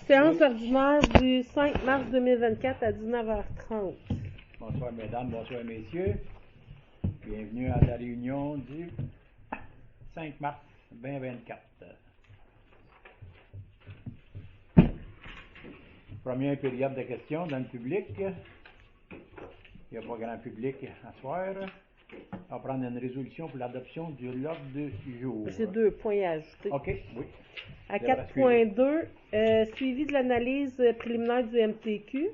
Séance ordinaire du 5 mars 2024 à 19h30. Bonsoir mesdames, bonsoir messieurs. Bienvenue à la réunion du 5 mars 2024. Première période de questions dans le public. Il n'y a pas grand public à soir. On va prendre une résolution pour l'adoption de l'ordre du jour. J'ai 2 points à ajouter. OK, oui. À 4.2, suivi de l'analyse préliminaire du MTQ.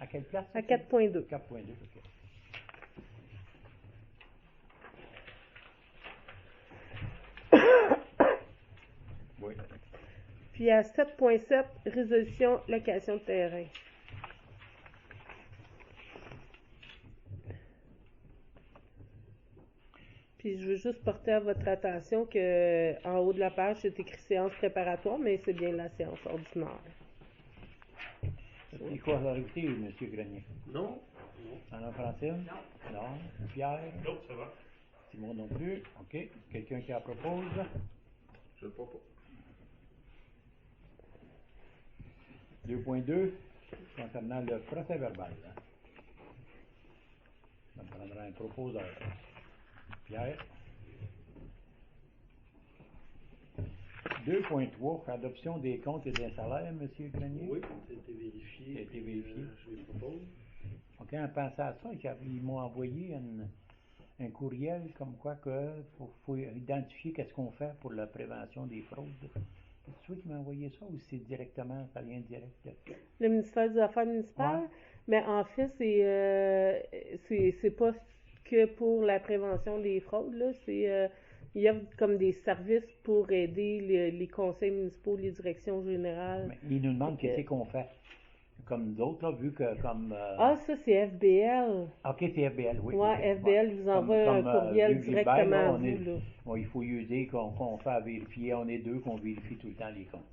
À quelle place? À 4.2. 4.2, OK. Oui. Puis à 7.7, résolution location de terrain. Puis je veux juste porter à votre attention que en haut de la page, c'est écrit séance préparatoire, mais c'est bien la séance ordinaire. Il faut rajouter, M. Grenier. Non. Anna-Francine? Non. Non. Pierre? Non, ça va. Simon non plus. OK. Quelqu'un qui la propose? Je le propose. 2.2, concernant le procès verbal. Ça me prendra un proposeur. Pierre. 2.3, adoption des comptes et des salaires, M. Grenier. Oui, ça a été vérifié. Ça a été vérifié. Je les propose. OK, en pensant à ça, ils m'ont envoyé un courriel comme quoi que faut identifier qu'est-ce qu'on fait pour la prévention des fraudes. C'est toi qui m'as envoyé ça ou c'est directement, ça vient direct? Le ministère des Affaires municipales, Ouais. mais en fait, c'est pas que pour la prévention des fraudes, là, il y a comme des services pour aider les conseils municipaux, les directions générales. Mais ils nous demandent qu'est-ce qu'on fait. Comme nous autres, là, vu que comme... Ah, ça, c'est FBL. OK, c'est FBL, oui. Ouais, OK. FBL vous envoie un courriel vu que directement Gilbert, là, à vous, là. Bon, il faut user qu'on fait à vérifier. On est deux qu'on vérifie tout le temps les comptes.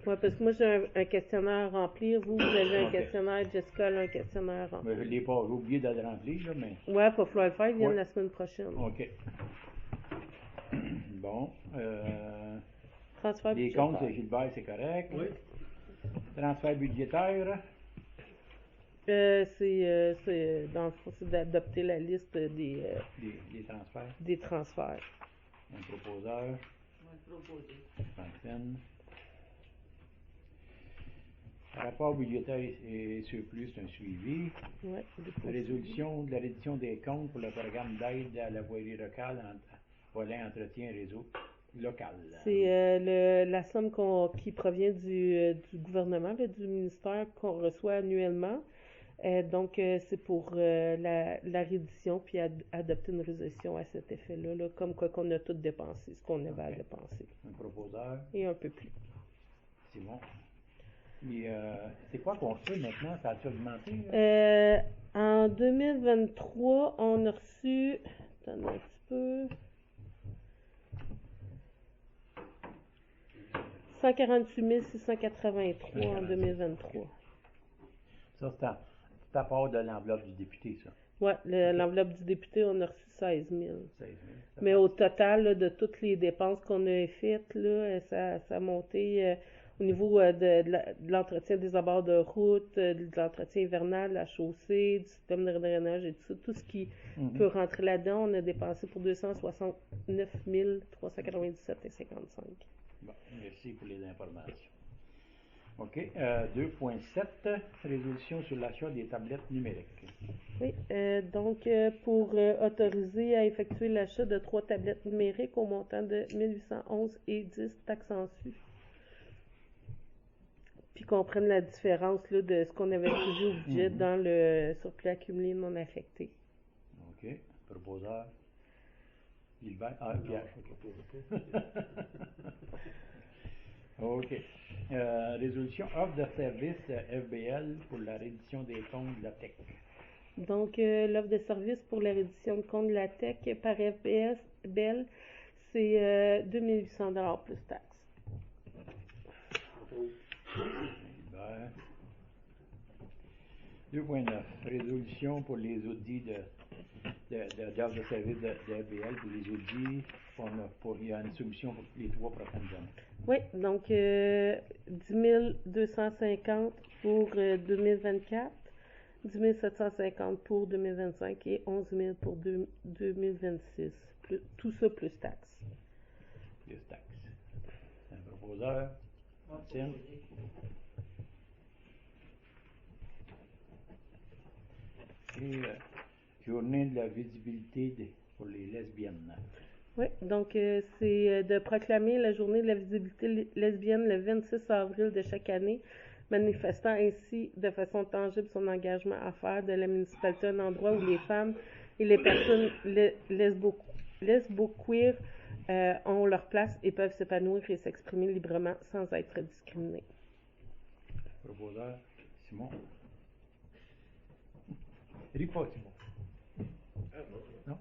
Ouais, parce que moi, j'ai un questionnaire à remplir. Vous avez un OK. questionnaire. Jessica a un questionnaire à remplir. Mais je l'ai pas, j'ai oublié de le remplir, là, mais... Ouais, il va falloir le faire. Il vient Ouais. la semaine prochaine. OK. Bon. Transfert Les budgétaire. comptes, Gilbert, c'est correct. Oui. Transfert budgétaire. C'est dans le fond, c'est d'adopter la liste Des transferts. des transferts. Un proposeur. Francine. Rapport budgétaire et surplus, c'est un suivi. Ouais, Résolution de la reddition des comptes pour le programme d'aide à la voirie locale, volet entretien réseau local. C'est la somme qui provient du gouvernement, là, du ministère qu'on reçoit annuellement. Donc, c'est pour la reddition, puis adopter une résolution à cet effet-là, là, comme quoi qu'on a tout dépensé, ce qu'on avait à dépenser. Un proposeur. Et un peu plus. C'est bon. Et c'est quoi qu'on fait maintenant? Ça a-tu augmenté? En 2023, on a reçu... Attendez un petit peu... 148 683 en 2023. Ça, c'est à part de l'enveloppe du député, ça. Ouais, l'enveloppe du député, on a reçu 16 000. 16 000. Mais au total, là, de toutes les dépenses qu'on a faites, là, ça a monté au niveau de l'entretien des abords de route, de l'entretien hivernal, la chaussée, du système de drainage et tout ça. Tout ce qui peut rentrer là-dedans, on a dépensé pour 269 397,55. Bon, merci pour les informations. OK. 2.7, résolution sur l'achat des tablettes numériques. Oui, donc pour autoriser à effectuer l'achat de 3 tablettes numériques au montant de 1811 et 10 taxes en su. Puis qu'on prenne la différence là, de ce qu'on avait prévu au budget dans le surplus accumulé non affecté. OK. Proposeur. Gilbert. Ah, Pierre. OK. Résolution offre de service FBL pour la reddition des comptes de la TEC. Donc, l'offre de service pour la reddition de compte de la TEC par FBL, c'est 2 800 $ plus taxes. Gilbert. 2.9. Résolution pour les audits de d'heures de service de RBL pour les audits. Il y a une soumission pour les 3 prochaines années. Oui, donc 10 250 pour 2024, 10 750 pour 2025 et 11 000 pour 2026. Tout ça plus taxes. Plus taxes. Un proposeur. Martine. Et journée de la visibilité pour les lesbiennes. Oui, donc c'est de proclamer la journée de la visibilité lesbienne le 26 avril de chaque année, manifestant ainsi de façon tangible son engagement à faire de la municipalité un endroit où les femmes et les personnes lesbo-queer ont leur place et peuvent s'épanouir et s'exprimer librement sans être discriminés. Proposeur, Simon. Ris pas, Simon. Ah non. Non?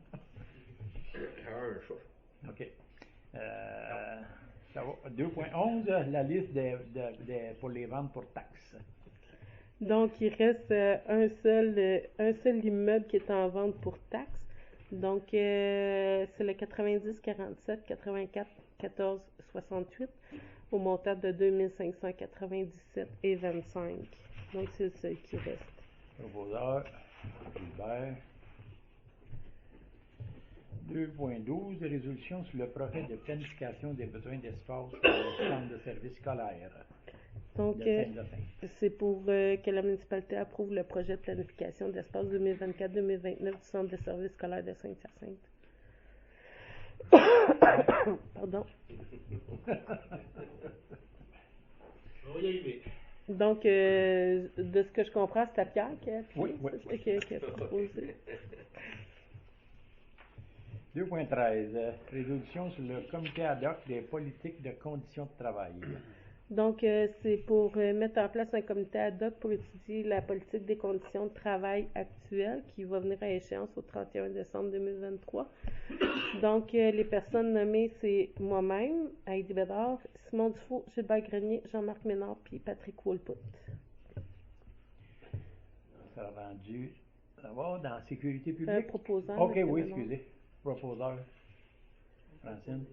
Un choix. OK. Ça va. 2.11, la liste pour les ventes pour taxes. Donc, il reste un seul immeuble qui est en vente pour taxes. Donc, c'est le 90-47 84 14 68 au montant de 2597 et 25. Donc, c'est le seul qui reste. Proposeur, Gilbert. 2.12, résolution sur le projet de planification des besoins d'espace pour le centre de services scolaires. Donc, c'est pour que la municipalité approuve le projet de planification d'espace 2024-2029 du centre de services scolaires de Saint-Hyacinthe. Pardon. On va y arriver. Donc, de ce que je comprends, c'est à Pierre qui a proposé. 2.13, résolution sur le comité ad hoc des politiques de conditions de travail. Donc, c'est pour mettre en place un comité ad hoc pour étudier la politique des conditions de travail actuelles qui va venir à échéance au 31 décembre 2023. Donc, les personnes nommées, c'est moi-même, Heidi Bédard, Simon Dufault, Gilbert Grenier, Jean-Marc Ménard, puis Patrick Woolput. Ça a rendu, ça va dans sécurité publique? Proposant. OK, oui, excusez. Proposeur. Francine.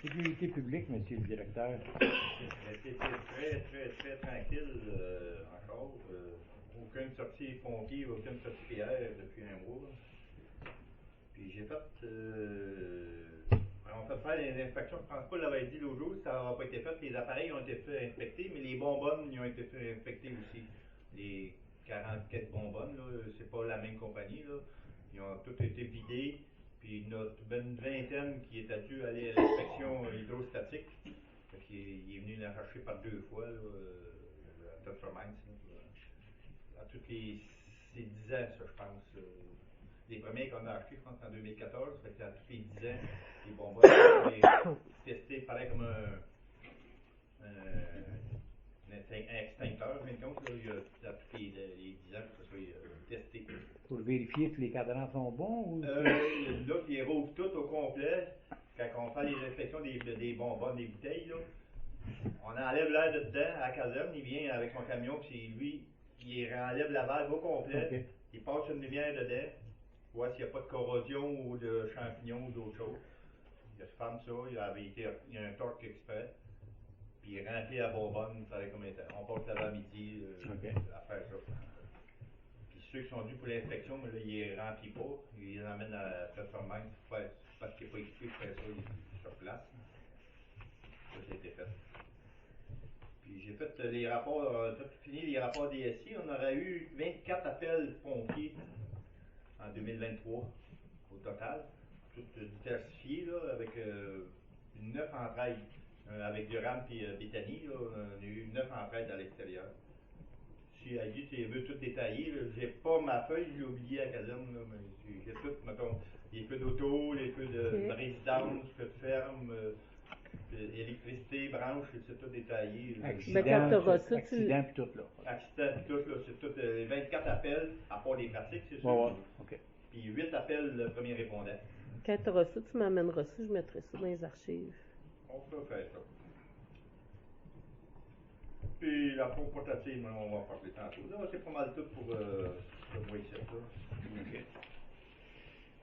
Sécurité publique, monsieur le directeur. C'est très tranquille encore. Aucune sortie pompier, aucune sortie PR depuis un mois. Puis j'ai fait. On fait faire les inspections. Je pense pas l'avait dit l'autre jour, ça n'a pas été fait. Les appareils ont été fait inspecter, mais les bonbonnes ils ont été fait inspecter aussi. Les 44 bonbonnes, là, c'est pas la même compagnie. Là. Ils ont tous été vidés. Puis notre une vingtaine qui était dû aller à l'inspection hydrostatique. Il est venu la chercher par 2 fois là, à Topfermines. À toutes c'est 10 ans, ça, je pense. Les premiers qu'on a achetés, je pense, en 2014, fait que à tous les 10 ans, les bonbonnes ont été testés, pareil comme un extincteur, mais compte, là, il y a à tous les 10 ans que ça soit testé. Pour vérifier que les cadrans sont bons ou? Là, il rouvre tout au complet. Quand on fait les inspections des bonbonnes, des bouteilles, là, on enlève l'air de dedans à la caserne, il vient avec son camion, puis c'est lui qui enlève la valve au complet. Okay. Il passe une lumière dedans, voir s'il n'y a pas de corrosion ou de champignons ou d'autres choses. Il ferme ça, il y a un torque exprès, puis il remplit la bonbonne, pareil comme on passe l'avant-midi à faire ça. Ceux qui sont dus pour l'inspection, mais là, ils ne remplissent pas. Ils les emmènent à Topfermines parce qu'il n'est pas équipé pour faire ça sur place. Ça, ça a été fait. Puis j'ai fait les rapports, tout fini les rapports DSI. On aurait eu 24 appels pompiers en 2023 au total. Tout diversifié, là, avec 9 entrailles. Avec Durham et Béthanie, là, on a eu 9 entrailles à l'extérieur. Si elle dit, tu veux tout détailler, j'ai pas ma feuille, j'ai oublié à la caserne, là, mais j'ai tout, mettons, les feux d'auto, les feux de résidence, feux de ferme, électricité, branche, c'est tout détaillé. Accident, accident puis tout, là. Accident puis tout, là, c'est tout, 24 appels, à part les pratiques, c'est sûr. Ouais. Okay. Puis 8 appels, le premier répondant. Quand tu auras ça, tu m'amèneras ça, je mettrai ça dans les archives. On peut faire ça. Puis la pompe portative, on va parler tantôt. Là, c'est pas mal tout pour le mois ici. OK.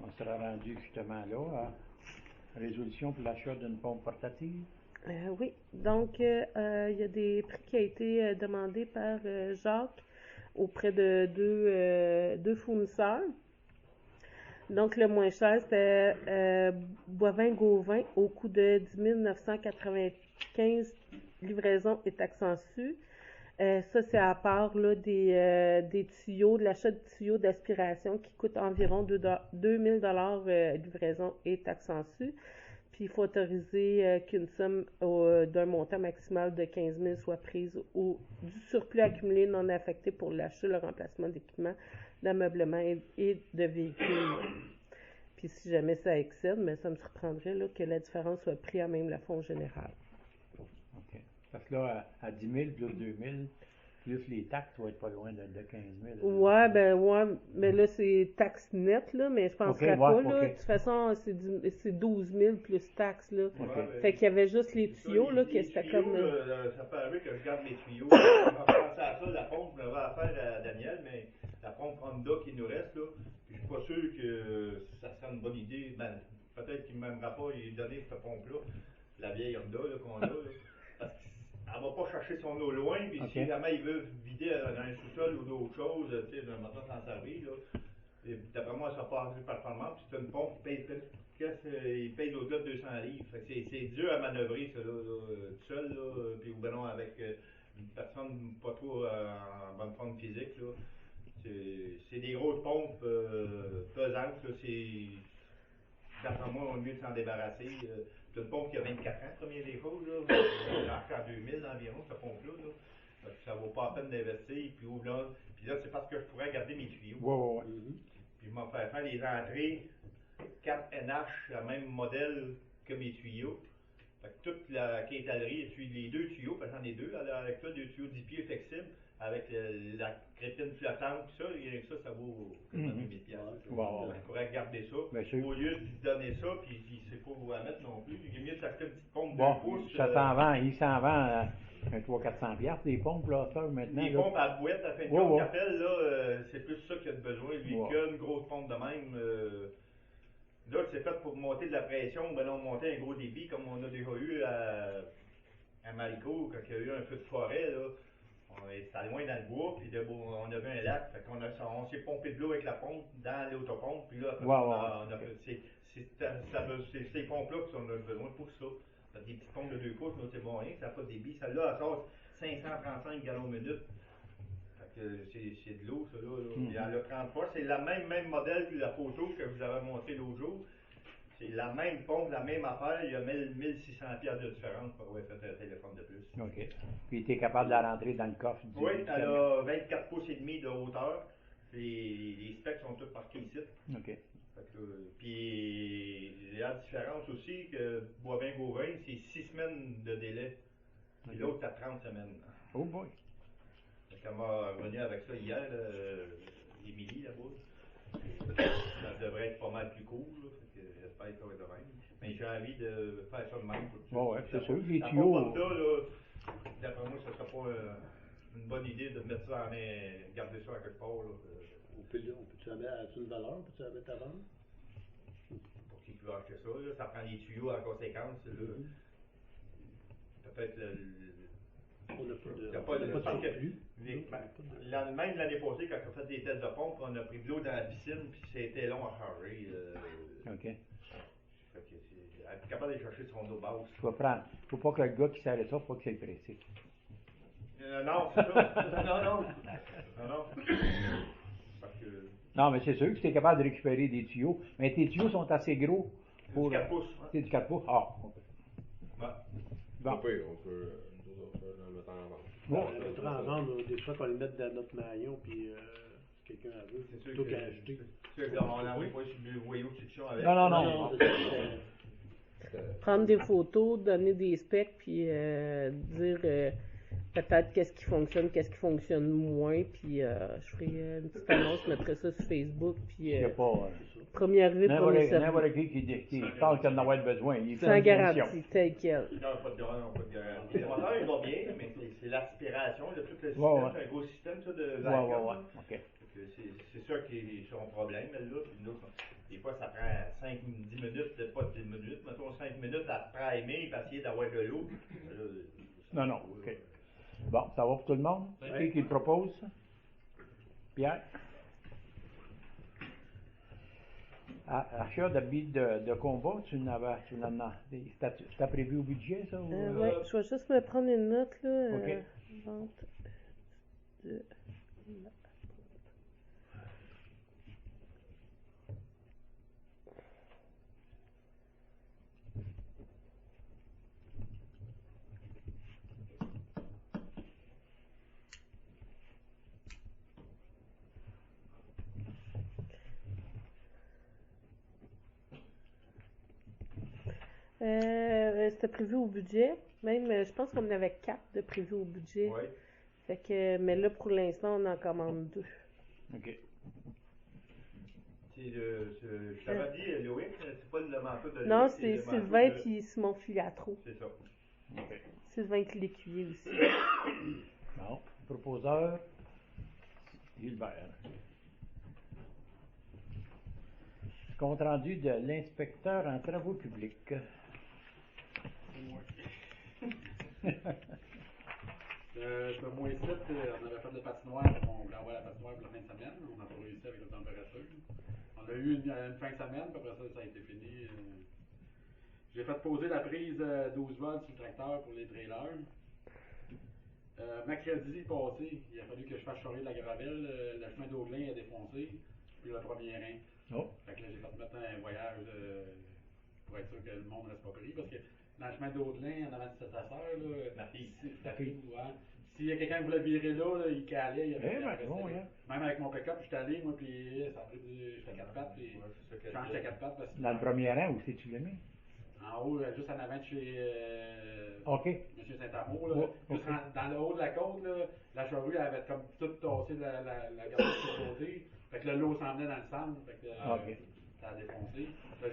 On sera rendu justement là à résolution pour l'achat d'une pompe portative. Oui, donc il y a des prix qui ont été demandés par Jacques auprès de deux fournisseurs. Donc le moins cher, c'était Boivin-Gauvin au coût de 10 995, livraison et taxes en su. Ça, c'est à part là, des tuyaux, de l'achat de tuyaux d'aspiration qui coûtent environ 2 000 livraison et taxes en su. Puis il faut autoriser qu'une somme d'un montant maximal de 15 000 soit prise du surplus accumulé non affecté pour l'achat, le remplacement d'équipements, d'ameublement et de véhicules. Puis si jamais ça excède, mais ça me surprendrait là, que la différence soit prise à même la fonds général. OK. Parce que là, à 10 000 plus 2 000, plus les taxes, ça va être pas loin de 15 000. Ouais, mais là, c'est taxes nettes, là, mais je penserais pas, là. OK. De toute façon, c'est 12 000 plus taxes, là. OK. Fait qu'il y avait juste les tuyaux, là, que c'était tuyaux, comme... ça peut arriver que je garde mes tuyaux. On va penser à ça, la pompe, je vais affaire à Daniel, mais la pompe Honda qui nous reste, là, je suis pas sûr que ça serait une bonne idée. Ben, peut-être qu'il ne m'aimera pas lui donner cette pompe-là, la vieille Honda là, qu'on a, là, parce qu'elle ne va pas chercher son eau loin, puis si jamais il veut vider dans un sous-sol ou d'autres choses, tu sais, maintenant s'en servir, là, et d'après moi, ça n'a pas assez de performance, puis c'est une pompe il paye au-delà de 200 livres. Fait que c'est dur à manœuvrer, ça, là, tout seul, là, puis ou ben non, avec une personne pas trop en bonne forme physique, là. C'est des grosses pompes pesantes, là, d'après moi, on est mieux de s'en débarrasser. C'est une pompe qui a 24 ans, première des choses, là. J'ai acheté en 2000 environ, cette pompe-là, là. Parce que ça vaut pas la peine d'investir, puis là, c'est parce que je pourrais garder mes tuyaux. Ouais. Puis je m'en fais faire les entrées 4NH, le même modèle que mes tuyaux. Fait que toute la quintalerie, les deux tuyaux, parce que j'en ai deux, avec ça, deux tuyaux 10 pieds flexibles, avec la crépine flottante, tout ça, et ça vaut quasiment 2000 $. Je pourrais garder ça. Au lieu de donner ça, puis il ne sait pas où la mettre non plus, il est mieux de s'acheter une petite pompe de 2 pouces. Il s'en vend un 300-400 $, des pompes, là, ça, maintenant. Les pompes à boîte, à fin de compte, qu'appelle, là, c'est plus ça qu'il y a de besoin, lui, qu'une grosse pompe de même. Là, c'est fait pour monter de la pression, ben non, monter un gros débit, comme on a déjà eu à Maricourt, quand il y a eu un feu de forêt, là. C'était loin dans le bois, puis on avait un lac, fait on s'est pompé de l'eau avec la pompe dans l'autopompe, puis là, c'est ces pompes-là qu'on a besoin pour ça. Des petites pompes de 2 pouces, c'est bon rien, ça n'a pas de débit. Celle-là, elle sort 535 gallons minute. Fait que c'est de l'eau, ça, là. Et elle a 30 fois. C'est le même modèle que la photo que vous avez montré l'autre jour. C'est la même pompe, la même affaire. Il y a 1600 $ de différence pour avoir fait un téléphone de plus. OK. Puis tu es capable de la rentrer dans le coffre du... Oui, elle a 24 pouces et demi de hauteur. Puis les specs sont tous marqués ici. OK. Puis la différence aussi que Boivin-Gauvin, c'est 6 semaines de délai. Et l'autre, t'as 30 semaines. Oh boy! Elle m'a revenu avec ça hier, Émilie, là-bas. Ça devrait être pas mal plus court, là. J'espère que ça va être de même. Mais j'ai envie de faire ça de même. Ouais, c'est sûr. Les tuyaux. tuyaux. D'après moi, ce ne serait pas une bonne idée de mettre ça garder ça à quelque part, là. On peut-tu la mettre à une valeur? Peut-tu la mettre à vendre? Pour qui peut acheter ça, là, ça prend les tuyaux en conséquence. Peut-être on n'a pas de surplus. Même l'année passée, quand on a fait des tests de pompe, on a pris de l'eau dans la piscine, puis c'était long à charger. OK. Fait que elle est capable de chercher son eau basse. Faut pas que le gars qui serre ça, faut qu'il soit pressé. Non, c'est ça. Non. Parce que... Non, mais c'est sûr que tu es capable de récupérer des tuyaux, mais tes tuyaux sont assez gros pour... Du 4 pouces. C'est du 4 pouces? Ah, OK. Bon. On peut le mettre en vente. Bon, on mettra en vente, des fois qu'on les mette dans notre maillon, puis quelqu'un a vu, c'est plutôt qu'à acheter. On n'envoie pas sur le voyau de section avec. Non. Prendre des photos, donner des specs, puis dire peut-être qu'est-ce qui fonctionne moins, puis je ferai une petite annonce, je mettrai ça sur Facebook, puis Il n'y a pas. premier arrivé, premier servi. N'importe qui pense qu'il en avoir besoin. Il fait Sans une garantie, émission. tel quel. Non, pas de garantie. Le moteur, il va bien, mais c'est l'aspiration, tout le système, Ouais. c'est un gros système, ça, de Ouais, vacuum. ouais. là. OK. C'est ça qui est son problème, là. Puis nous, des fois, ça prend 5-10 minutes, pas 10 minutes, mettons 5 minutes à primer et essayer d'avoir de l'eau. Non, OK. Bon, ça va pour tout le monde? Qui le propose? Pierre? Achat d'habits de combat, tu en as. C'était prévu au budget, ça? Oui, je vais juste me prendre une note, là. OK. Vente de... C'était prévu au budget. Même, je pense qu'on en avait 4 de prévus au budget. Oui. Fait que, mais là, pour l'instant, on en commande 2. OK. Je t'avais dit, Loïc, c'est pas le manteau de Loïc. Non, le c'est manteau Sylvain de- puis Simon Filiatro. C'est ça. OK. Sylvain Clécuyer aussi. Bon. Proposeur, Gilbert. Compte rendu de l'inspecteur en travaux publics. Moi ici, on avait fait le patinoire, on voulait avoir la patinoire pour la fin de semaine, on n'a pas réussi avec la température. On a eu une fin de semaine, puis après ça a été fini. J'ai fait poser la prise 12 volts sur le tracteur pour les trailers. Mercredi passé, il a fallu que je fasse charger de la gravelle, le chemin d'Audelin a défoncé, puis le premier rein. Oh. Fait que là, j'ai fait mettre un voyage pour être sûr que le monde ne reste pas pris, parce que dans le chemin d'Audelin, en avant de cette affaire, là, La fille. la fille, ouais. S'il y a quelqu'un qui voulait virer là, il calait, il avait ben, bon, hein. même avec mon pick-up, j'étais allé, moi, puis ça a pris, j'étais à 4 pattes, puis Ouais, c'est ça que je change à 4 pattes. Parce que Dans le premier rang, où c'est-tu l'as mis? en haut, juste en avant de chez OK. M. Saint-Amour, là, Ouais, juste ok. dans le haut de la côte, là, la charrue avait comme tout tassé la garde de côté. Fait que le lot s'en venait dans le centre, fait que OK. ça a défoncé. Là,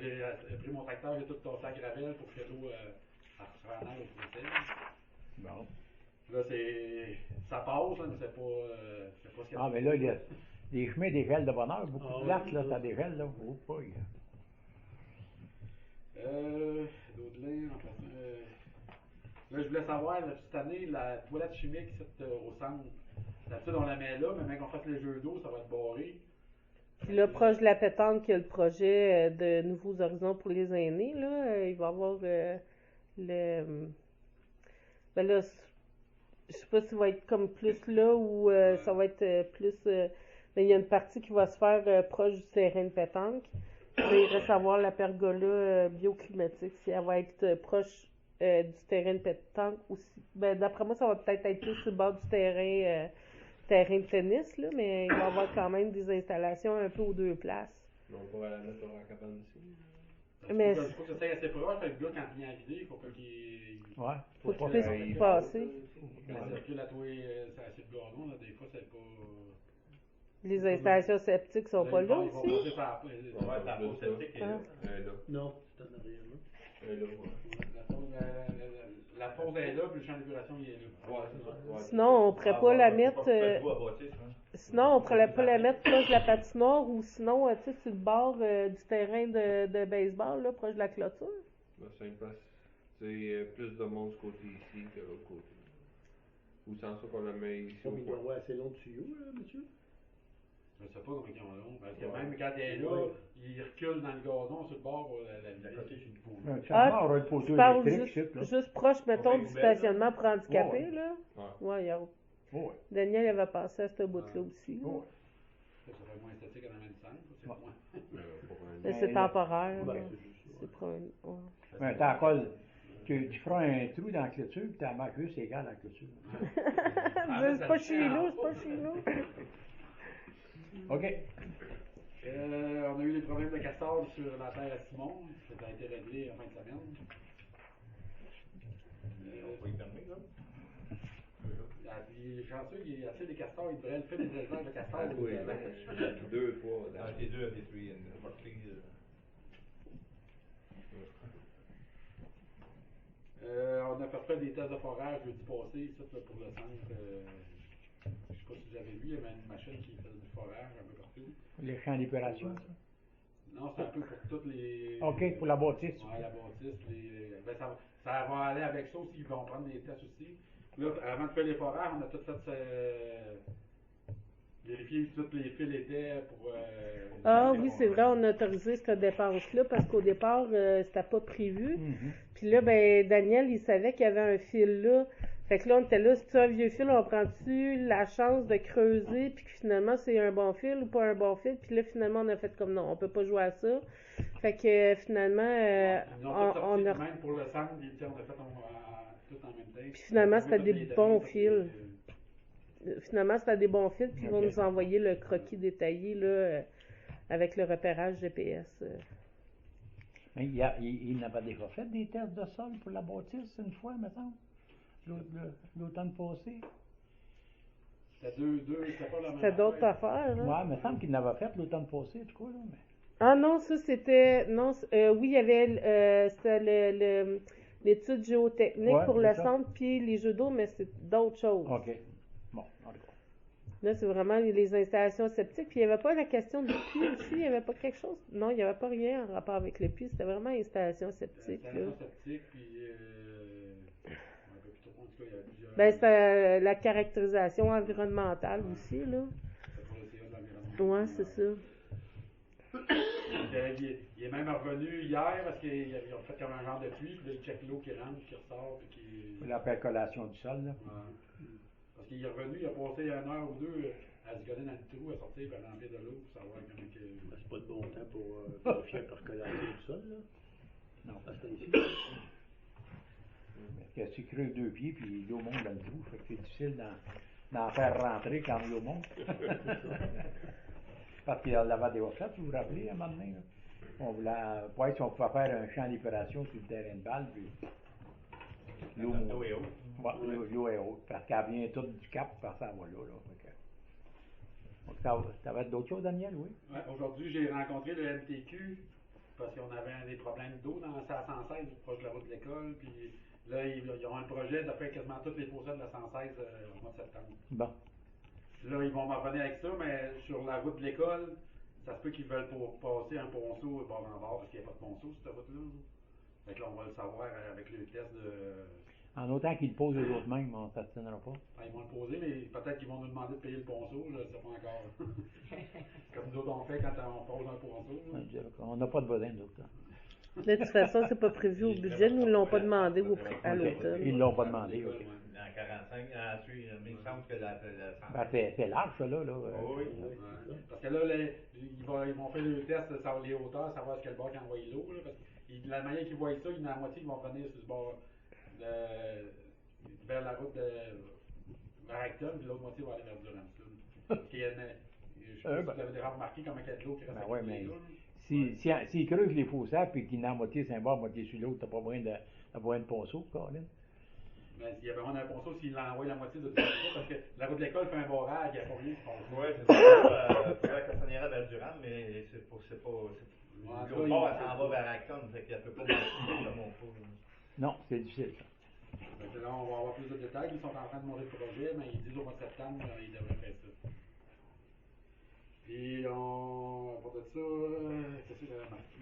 j'ai pris mon tracteur, j'ai tout tassé à gravelle pour que l'eau se rende au procès. Bon. Là, ça passe, hein, mais c'est pas ce qu'il y a. Ah, mais là, les chemins dégèlent de bonheur. Beaucoup de Ah, places, oui, là, ça. ça dégèle, là. Oh, boy. D'Audelin, en passant. Là, je voulais savoir, là, cette année, la toilette chimique au centre. D'habitude, on la met là, mais même qu'on fasse les jeux d'eau, ça va être barré. Puis là, proche de la pétanque, il y a le projet de Nouveaux Horizons pour les aînés, là. Il va y avoir le... Ben là, je sais pas si ça va être comme plus là ou ça va être plus... mais il y a une partie qui va se faire proche du terrain de pétanque. Puis là, il reste à voir la pergola bioclimatique, si elle va être proche du terrain de pétanque aussi. Ben, d'après moi, ça va peut-être être plus sur le bord du terrain de tennis, là, mais il va y avoir quand même des installations un peu aux deux places. Mais on pourrait la mettre à la cabane ici. Mais Il faut que ça soit assez proche, fait que le gars, quand il vient à vider, il faut pas qu'il Ouais. faut qu'il pas puisse faire- passer. quand circule à toi, c'est assez de gazon, là, des fois, c'est pas... Les installations sceptiques sont pas là Ils vont aussi. passer par... Ouais, ta peau septique est là. Là. Non, c'est en arrière, là. Là, ouais. La pause est là, puis le champ d'épuration, il est là. Ouais, c'est ça. Ouais, Sinon, on pourrait pas la mettre. Hein. Sinon, on pourrait pas la mettre proche de la patinoire ou sinon, tu sais, sur le bord du terrain de baseball, là, proche de la clôture. Ben, c'est une place. C'est plus de monde ce côté ici que l'autre côté. Ou sans ça qu'on la met ici au Il doit coin. avoir assez long de tuyau, là, monsieur. Je sais pas comment ils ont long. Parce que même quand il est là, il recule dans le gazon sur le bord. La côté sur le bout. Un Ah, champ aura le poteau Tu parles électrique, juste, là. juste proche, mettons, du poubelle, stationnement pour handicapés, Ouais. là. Ouais. Ouais, Oh, ouais. Daniel avait passé à ce bout-là aussi. là. Oh, ouais. Ça serait moins esthétique en avant du centre. C'est Ouais. moins. Pour un- Mais Ben, c'est là, temporaire. Ben, là. c'est juste ça. C'est pour un... ouais. Mais t'as encore. Tu feras un trou dans la clôture, puis ta marque juste égale à la clôture. C'est pas chez nous, c'est pas chez nous. OK. On a eu des problèmes de castor sur la terre à Simon. Ça a été réglé en fin de semaine. On peut y fermer, là. Il est chanceux, il a des castors, il devrait le faire des éleveurs de castors. Oui, deux fois. Les deux have détruit une partie. On a fait des tests de forage jeudi passé, ici, là, pour le centre. Je sais pas si vous avez vu, il y avait une machine qui faisait du forage un peu partout. Les champs d'épuration. Non, c'est un peu pour toutes les. OK, pour la bâtisse. Ouais, la bâtisse. Ben, ça va aller avec ça aussi, ils vont prendre des tests aussi. Là, avant de faire les forages, on a tout fait vérifier si tous les fils étaient pour. Ah oui, c'est vrai, on a autorisé cette dépense-là parce qu'au départ, c'était pas prévu. Puis là, ben, Daniel, il savait qu'il y avait un fil là. Fait que là, on était là, c'est un vieux fil, on prend-tu la chance de creuser, puis que finalement, c'est un bon fil ou pas un bon fil. Puis là, finalement, on a fait comme non, on peut pas jouer à ça. Fait que finalement, on a. Même pour le centre, on a fait tout en même temps. Puis finalement, c'était des bons fils. Finalement, c'était des bons fils, puis ils vont nous envoyer le croquis détaillé là, avec le repérage GPS. Mais il n'avait déjà fait des tests de sol pour la bâtisse une fois, me semble, l'automne passé. C'était pas la même. C'était d'autres affaires. Hein? Ouais, il me semble qu'il n'avait fait l'automne passé, du coup, là. Mais... Ah non, ça c'était. Non, oui, il y avait. C'était l'étude géotechnique pour le centre, puis les jeux d'eau, mais c'est d'autres choses. OK. Bon, en tout cas. Là, c'est vraiment les installations septiques. Puis il n'y avait pas la question du puits aussi. Il n'y avait pas quelque chose. Non, il n'y avait pas rien en rapport avec le puits. C'était vraiment installation septique. Installation septique, puis. Un peu plus trop, en tout cas, il y avait plusieurs. Ben, c'était la caractérisation environnementale aussi, là. C'est pour le CA de l'environnement. Ouais, c'est ça. Il est même revenu hier parce qu'ils ont fait comme un genre de pluie, puis là, il check l'eau qui rentre, qui ressort, puis qui. La percolation du sol, là. Ouais. Parce qu'il est revenu, il a passé 1 heure ou 2 à se coller dans le trou, à sortir, puis à remplir de l'eau pour savoir comment que. Ben, c'est pas de bon temps pour vérifier la percolation du sol, là. Non. À ce temps-ci. Parce que tu creuses 2 pieds, puis l'eau monte dans le trou. Fait que c'est difficile d'en faire rentrer quand l'eau monte. Parce qu'il l'avait déjà fait, vous vous rappelez, à un moment donné, là. On voulait, voir si on pouvait faire un champ d'épuration sur le terrain de balle, puis l'eau monte. L'eau est haute. Ouais, l'eau est haute, parce qu'elle vient toute du cap, parce qu'elle va là. Donc, ça va être d'autres choses, Daniel, oui? Ouais, aujourd'hui, j'ai rencontré le MTQ parce qu'on avait des problèmes d'eau dans la 116, proche de la route de l'école, puis là, ils ont un projet de faire quasiment toutes les fossés de la 116 au mois de septembre. Bon. Là, ils vont m'en revenir avec ça, mais sur la route de l'école, ça se peut qu'ils veulent passer un ponceau bord en bord, parce qu'il n'y a pas de ponceau sur cette route-là. Fait que là, on va le savoir avec le test de. En autant qu'ils le posent eux autres mêmes, on ne s'abstiendra pas. Ah, ils vont le poser, mais peut-être qu'ils vont nous demander de payer le ponceau, je ne sais pas encore. Comme nous autres on fait quand on pose un ponceau. On n'a pas de besoin d'autres. De toute façon, c'est pas prévu au budget. Nous ne l'ont pas demandé à l'automne. Ils ne l'ont pas demandé, OK. En 45, ensuite, il me semble que la Ben, c'est large, ça, là. Oui. Ouais. Parce que là, ils vont faire le test sur les hauteurs, savoir ce quel bord qui envoie l'eau. Parce que la manière qu'ils voient ça, il y en a la moitié qui vont venir sur ce bord vers la route vers Acton, puis l'autre moitié va aller vers Durham. Je sais pas si vous avez déjà remarqué comment il y a de l'eau qui reste ouais, mais s'ils creusent les fossés puis qu'ils n'ont moitié sur un bord, moitié sur l'autre, t'as pas moyen d'avoir une ponceau, Caroline? Mais s'il y avait un ponceau, s'il l'envoie la moitié de tout ça, parce que la route de l'école fait un barrage, il n'y a pas rien qui ponceau. Oui, c'est ça. C'est la Castanera vers Durham, mais c'est pas. L'autre bord, elle s'en va vers Acton, fait qu'elle peut pas monter pas. Non, c'est difficile, ça. Là, on va avoir plus de détails. Ils sont en train de monter le projet, mais ils disent au mois de septembre, ils devraient faire ça. Puis, à part de ça, qu'est-ce que j'avais marqué?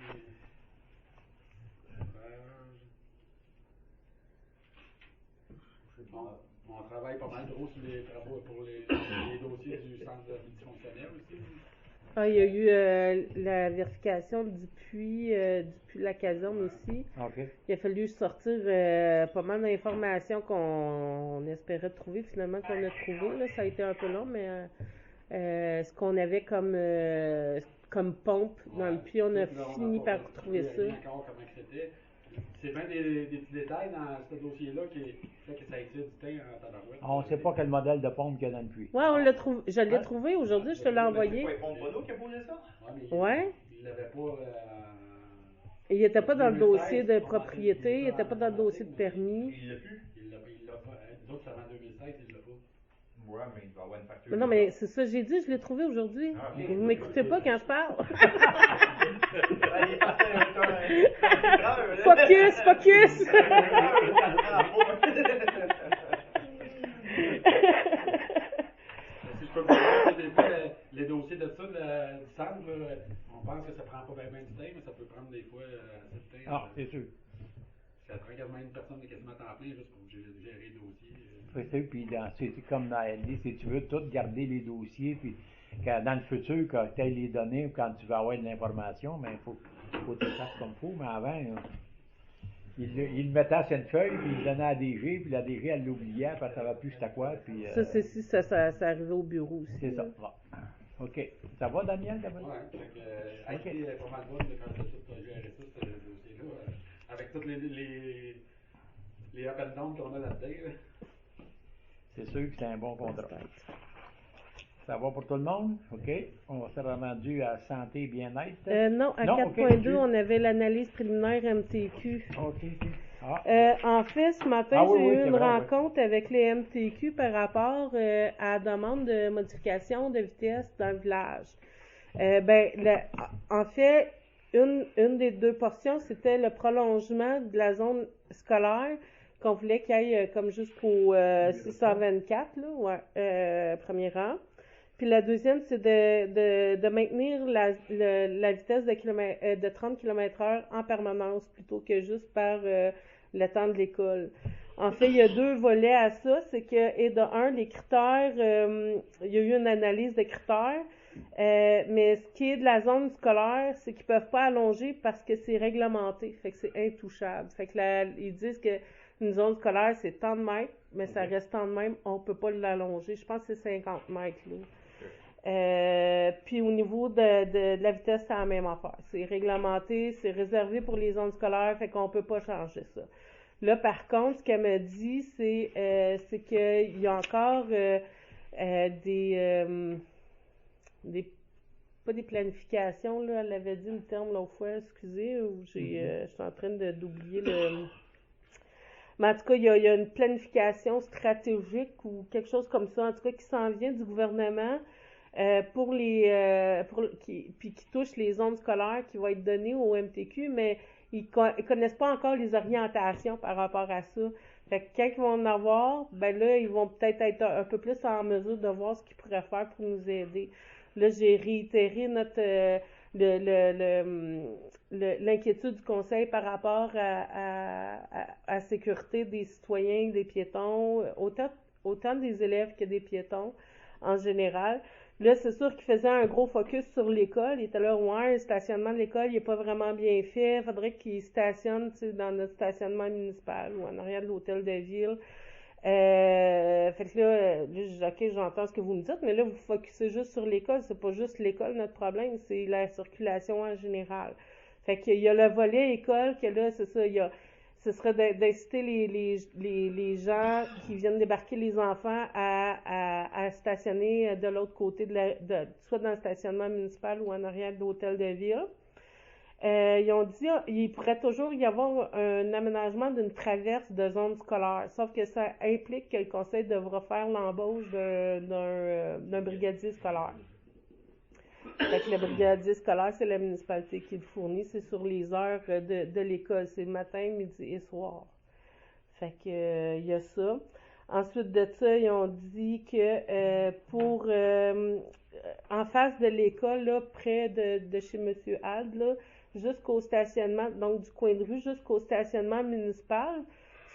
On travaille pas mal gros sur les travaux pour les dossiers du centre multifonctionnel aussi. Ah, il y a eu la vérification du puits de la caserne aussi. OK. Il a fallu sortir pas mal d'informations qu'on espérait trouver, finalement qu'on a trouvé. Là, ça a été un peu long, mais ce qu'on avait comme pompe dans le puits, on a fini par retrouver ça. Encore comment c'était. C'est bien des petits détails dans ce dossier-là qui fait que ça excite du temps en tabarouette. On ne sait pas quel modèle de pompe qu'il y a dans le puits. Ouais, on l'a trouvé. Je l'ai trouvé aujourd'hui, je te l'ai envoyé. C'est pas Bono qui a posé ça? Ouais. Il l'avait pas. Il n'était pas dans le dossier de propriété, il n'était pas dans le dossier de permis. Il l'a plus? Il l'a pas. D'autres, ça va en 2016, il l'a pas. Ouais, mais il doit y avoir une facture. Non, mais c'est ça, j'ai dit, je l'ai trouvé aujourd'hui. Ah, ok. Vous m'écoutez pas quand je parle. Il est parti un Focus, focus! Si je peux me permettre, des fois, les dossiers de ça, du centre, là, on pense que ça prend pas bien du temps, mais ça peut prendre des fois assez de temps. Ah, c'est sûr. Ça prend quasiment une personne de quasiment temps plein juste pour gérer les dossiers. C'est sûr, puis c'est comme dans LD, si tu veux tout garder les dossiers, puis dans le futur, quand tu aies les données ou quand tu vas avoir de l'information, mais il faut que tu fasses comme il faut. Mais avant, il le mettait sur une feuille, puis il le donnait à la DG, puis la DG, elle l'oubliait, puis elle ne savait plus c'était quoi. Puis, Ça, c'est si ça arrivait au bureau aussi. c'est ça. là. Bon. OK. Ça va, Daniel? Ouais, fait que IT est pas mal bonne quand j'ai tout géré ça, ce dossier-là. Avec tous les up and down qu'on a là-dedans. Là. C'est sûr que c'est un bon contrat. Ça va pour tout le monde? OK. On s'est rendu à santé et bien-être. Non, à Non, 4.2, ok. on avait l'analyse préliminaire MTQ. OK. Ah. En fait, ce matin, Ah oui, j'ai oui, eu c'est une vrai, rencontre avec les MTQ par rapport à la demande de modification de vitesse dans le village. En fait, une des deux portions, c'était le prolongement de la zone scolaire qu'on voulait qu'il y ait comme jusqu'au 624, là, premier rang. Puis la deuxième, c'est de maintenir la vitesse de 30 km/h en permanence plutôt que juste par le temps de l'école. En fait, il y a deux volets à ça. C'est que, et de un, les critères, il y a eu une analyse de critères, mais ce qui est de la zone scolaire, c'est qu'ils peuvent pas allonger parce que c'est réglementé. Fait que c'est intouchable. Fait que ils disent que une zone scolaire, c'est tant de mètres, mais ça reste tant de même, on peut pas l'allonger. Je pense que c'est 50 mètres, là. Puis au niveau de la vitesse, c'est la même affaire. C'est réglementé, c'est réservé pour les zones scolaires, fait qu'on peut pas changer ça. Là, par contre, ce qu'elle me dit, c'est qu'il y a encore pas des planifications, là, elle avait dit le terme l'autre fois, excusez, je suis en train d'oublier le... Mais en tout cas, il y a une planification stratégique ou quelque chose comme ça, en tout cas, qui s'en vient du gouvernement puis qui touche les zones scolaires qui vont être données au MTQ, mais ils connaissent pas encore les orientations par rapport à ça. Fait que quand ils vont en avoir, ben là, ils vont peut-être être un peu plus en mesure de voir ce qu'ils pourraient faire pour nous aider. Là, j'ai réitéré l'inquiétude du conseil par rapport à la sécurité des citoyens, des piétons, autant des élèves que des piétons en général. Là, c'est sûr qu'il faisait un gros focus sur l'école. Il était là, ouais, le stationnement de l'école, il n'est pas vraiment bien fait. Il faudrait qu'il stationne, dans notre stationnement municipal ou en arrière de l'hôtel de ville. Fait que là, je dis, OK, j'entends ce que vous me dites, mais là, vous focussez juste sur l'école. C'est pas juste l'école, notre problème, c'est la circulation en général. Fait qu'il y a le volet école, que là, c'est ça, ce serait d'inciter les gens qui viennent débarquer les enfants à stationner de l'autre côté, soit dans le stationnement municipal ou en arrière de l'hôtel de ville. Ils ont dit il pourrait toujours y avoir un aménagement d'une traverse de zone scolaire, sauf que ça implique que le conseil devra faire l'embauche d'un brigadier scolaire. Fait que le brigadier scolaire, c'est la municipalité qui le fournit, c'est sur les heures de l'école, c'est matin, midi et soir. Fait que il y a ça. Ensuite de ça, ils ont dit que en face de l'école, là, près de chez M. Alde, là, jusqu'au stationnement, donc du coin de rue jusqu'au stationnement municipal,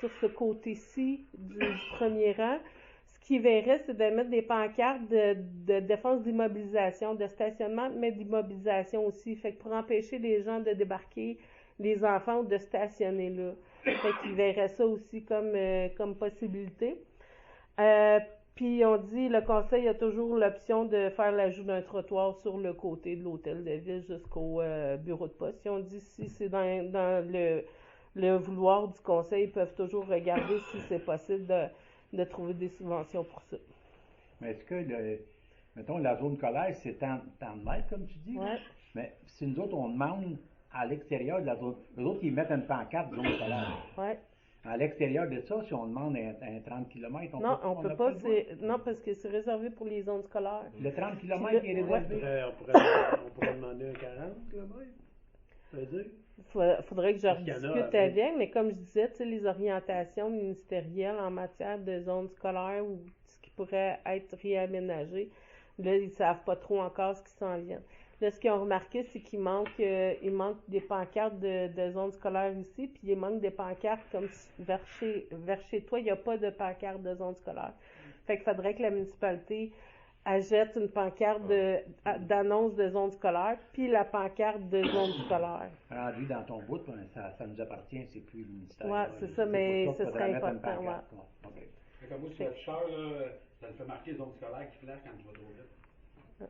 sur ce côté-ci du premier rang, ce qu'ils verraient, c'est de mettre des pancartes de défense d'immobilisation, de stationnement, mais d'immobilisation aussi. Fait que pour empêcher les gens de débarquer, les enfants, ou de stationner là. Fait qu'ils verraient ça aussi comme possibilité. Puis on dit, le conseil a toujours l'option de faire l'ajout d'un trottoir sur le côté de l'hôtel de ville jusqu'au bureau de poste. Puis on dit, si c'est dans le vouloir du conseil, ils peuvent toujours regarder si c'est possible de trouver des subventions pour ça. Mais est-ce que, mettons, la zone scolaire, c'est tant de mètres, comme tu dis? Ouais. Mais si nous autres, on demande à l'extérieur de la zone, eux autres, ils mettent une pancarte zone scolaire. Ouais. À l'extérieur de ça, si on demande un 30 km, Non, on peut n'a pas, le droit. non, parce que c'est réservé pour les zones scolaires. Le 30 Puis km là, qui est ouais. réservé. On pourrait demander un 40 km, ça veut dire? Faudrait que je Parce qu'il y en a rediscute avec- avec, mais comme je disais, tu sais, les orientations ministérielles en matière de zones scolaires ou ce qui pourrait être réaménagé, là, ils savent pas trop encore ce qui s'en vient. Là, ce qu'ils ont remarqué, c'est il manque des pancartes de zones scolaires ici, puis il manque des pancartes comme vers chez toi, il n'y a pas de pancarte de zone scolaire. Fait qu'il faudrait que la municipalité achète une pancarte d'annonce de zone scolaire, puis la pancarte de zone scolaire. Rendu dans ton bout, ben, ça nous appartient, c'est plus le ministère. Ouais, c'est ça, mais pour ça ce qu'il serait faudrait mettre une important, pancarte. Ouais, ok. Fait que moi, sur l'afficheur, là, ça le fait marquer zone scolaire qui flash quand tu vas trop vite.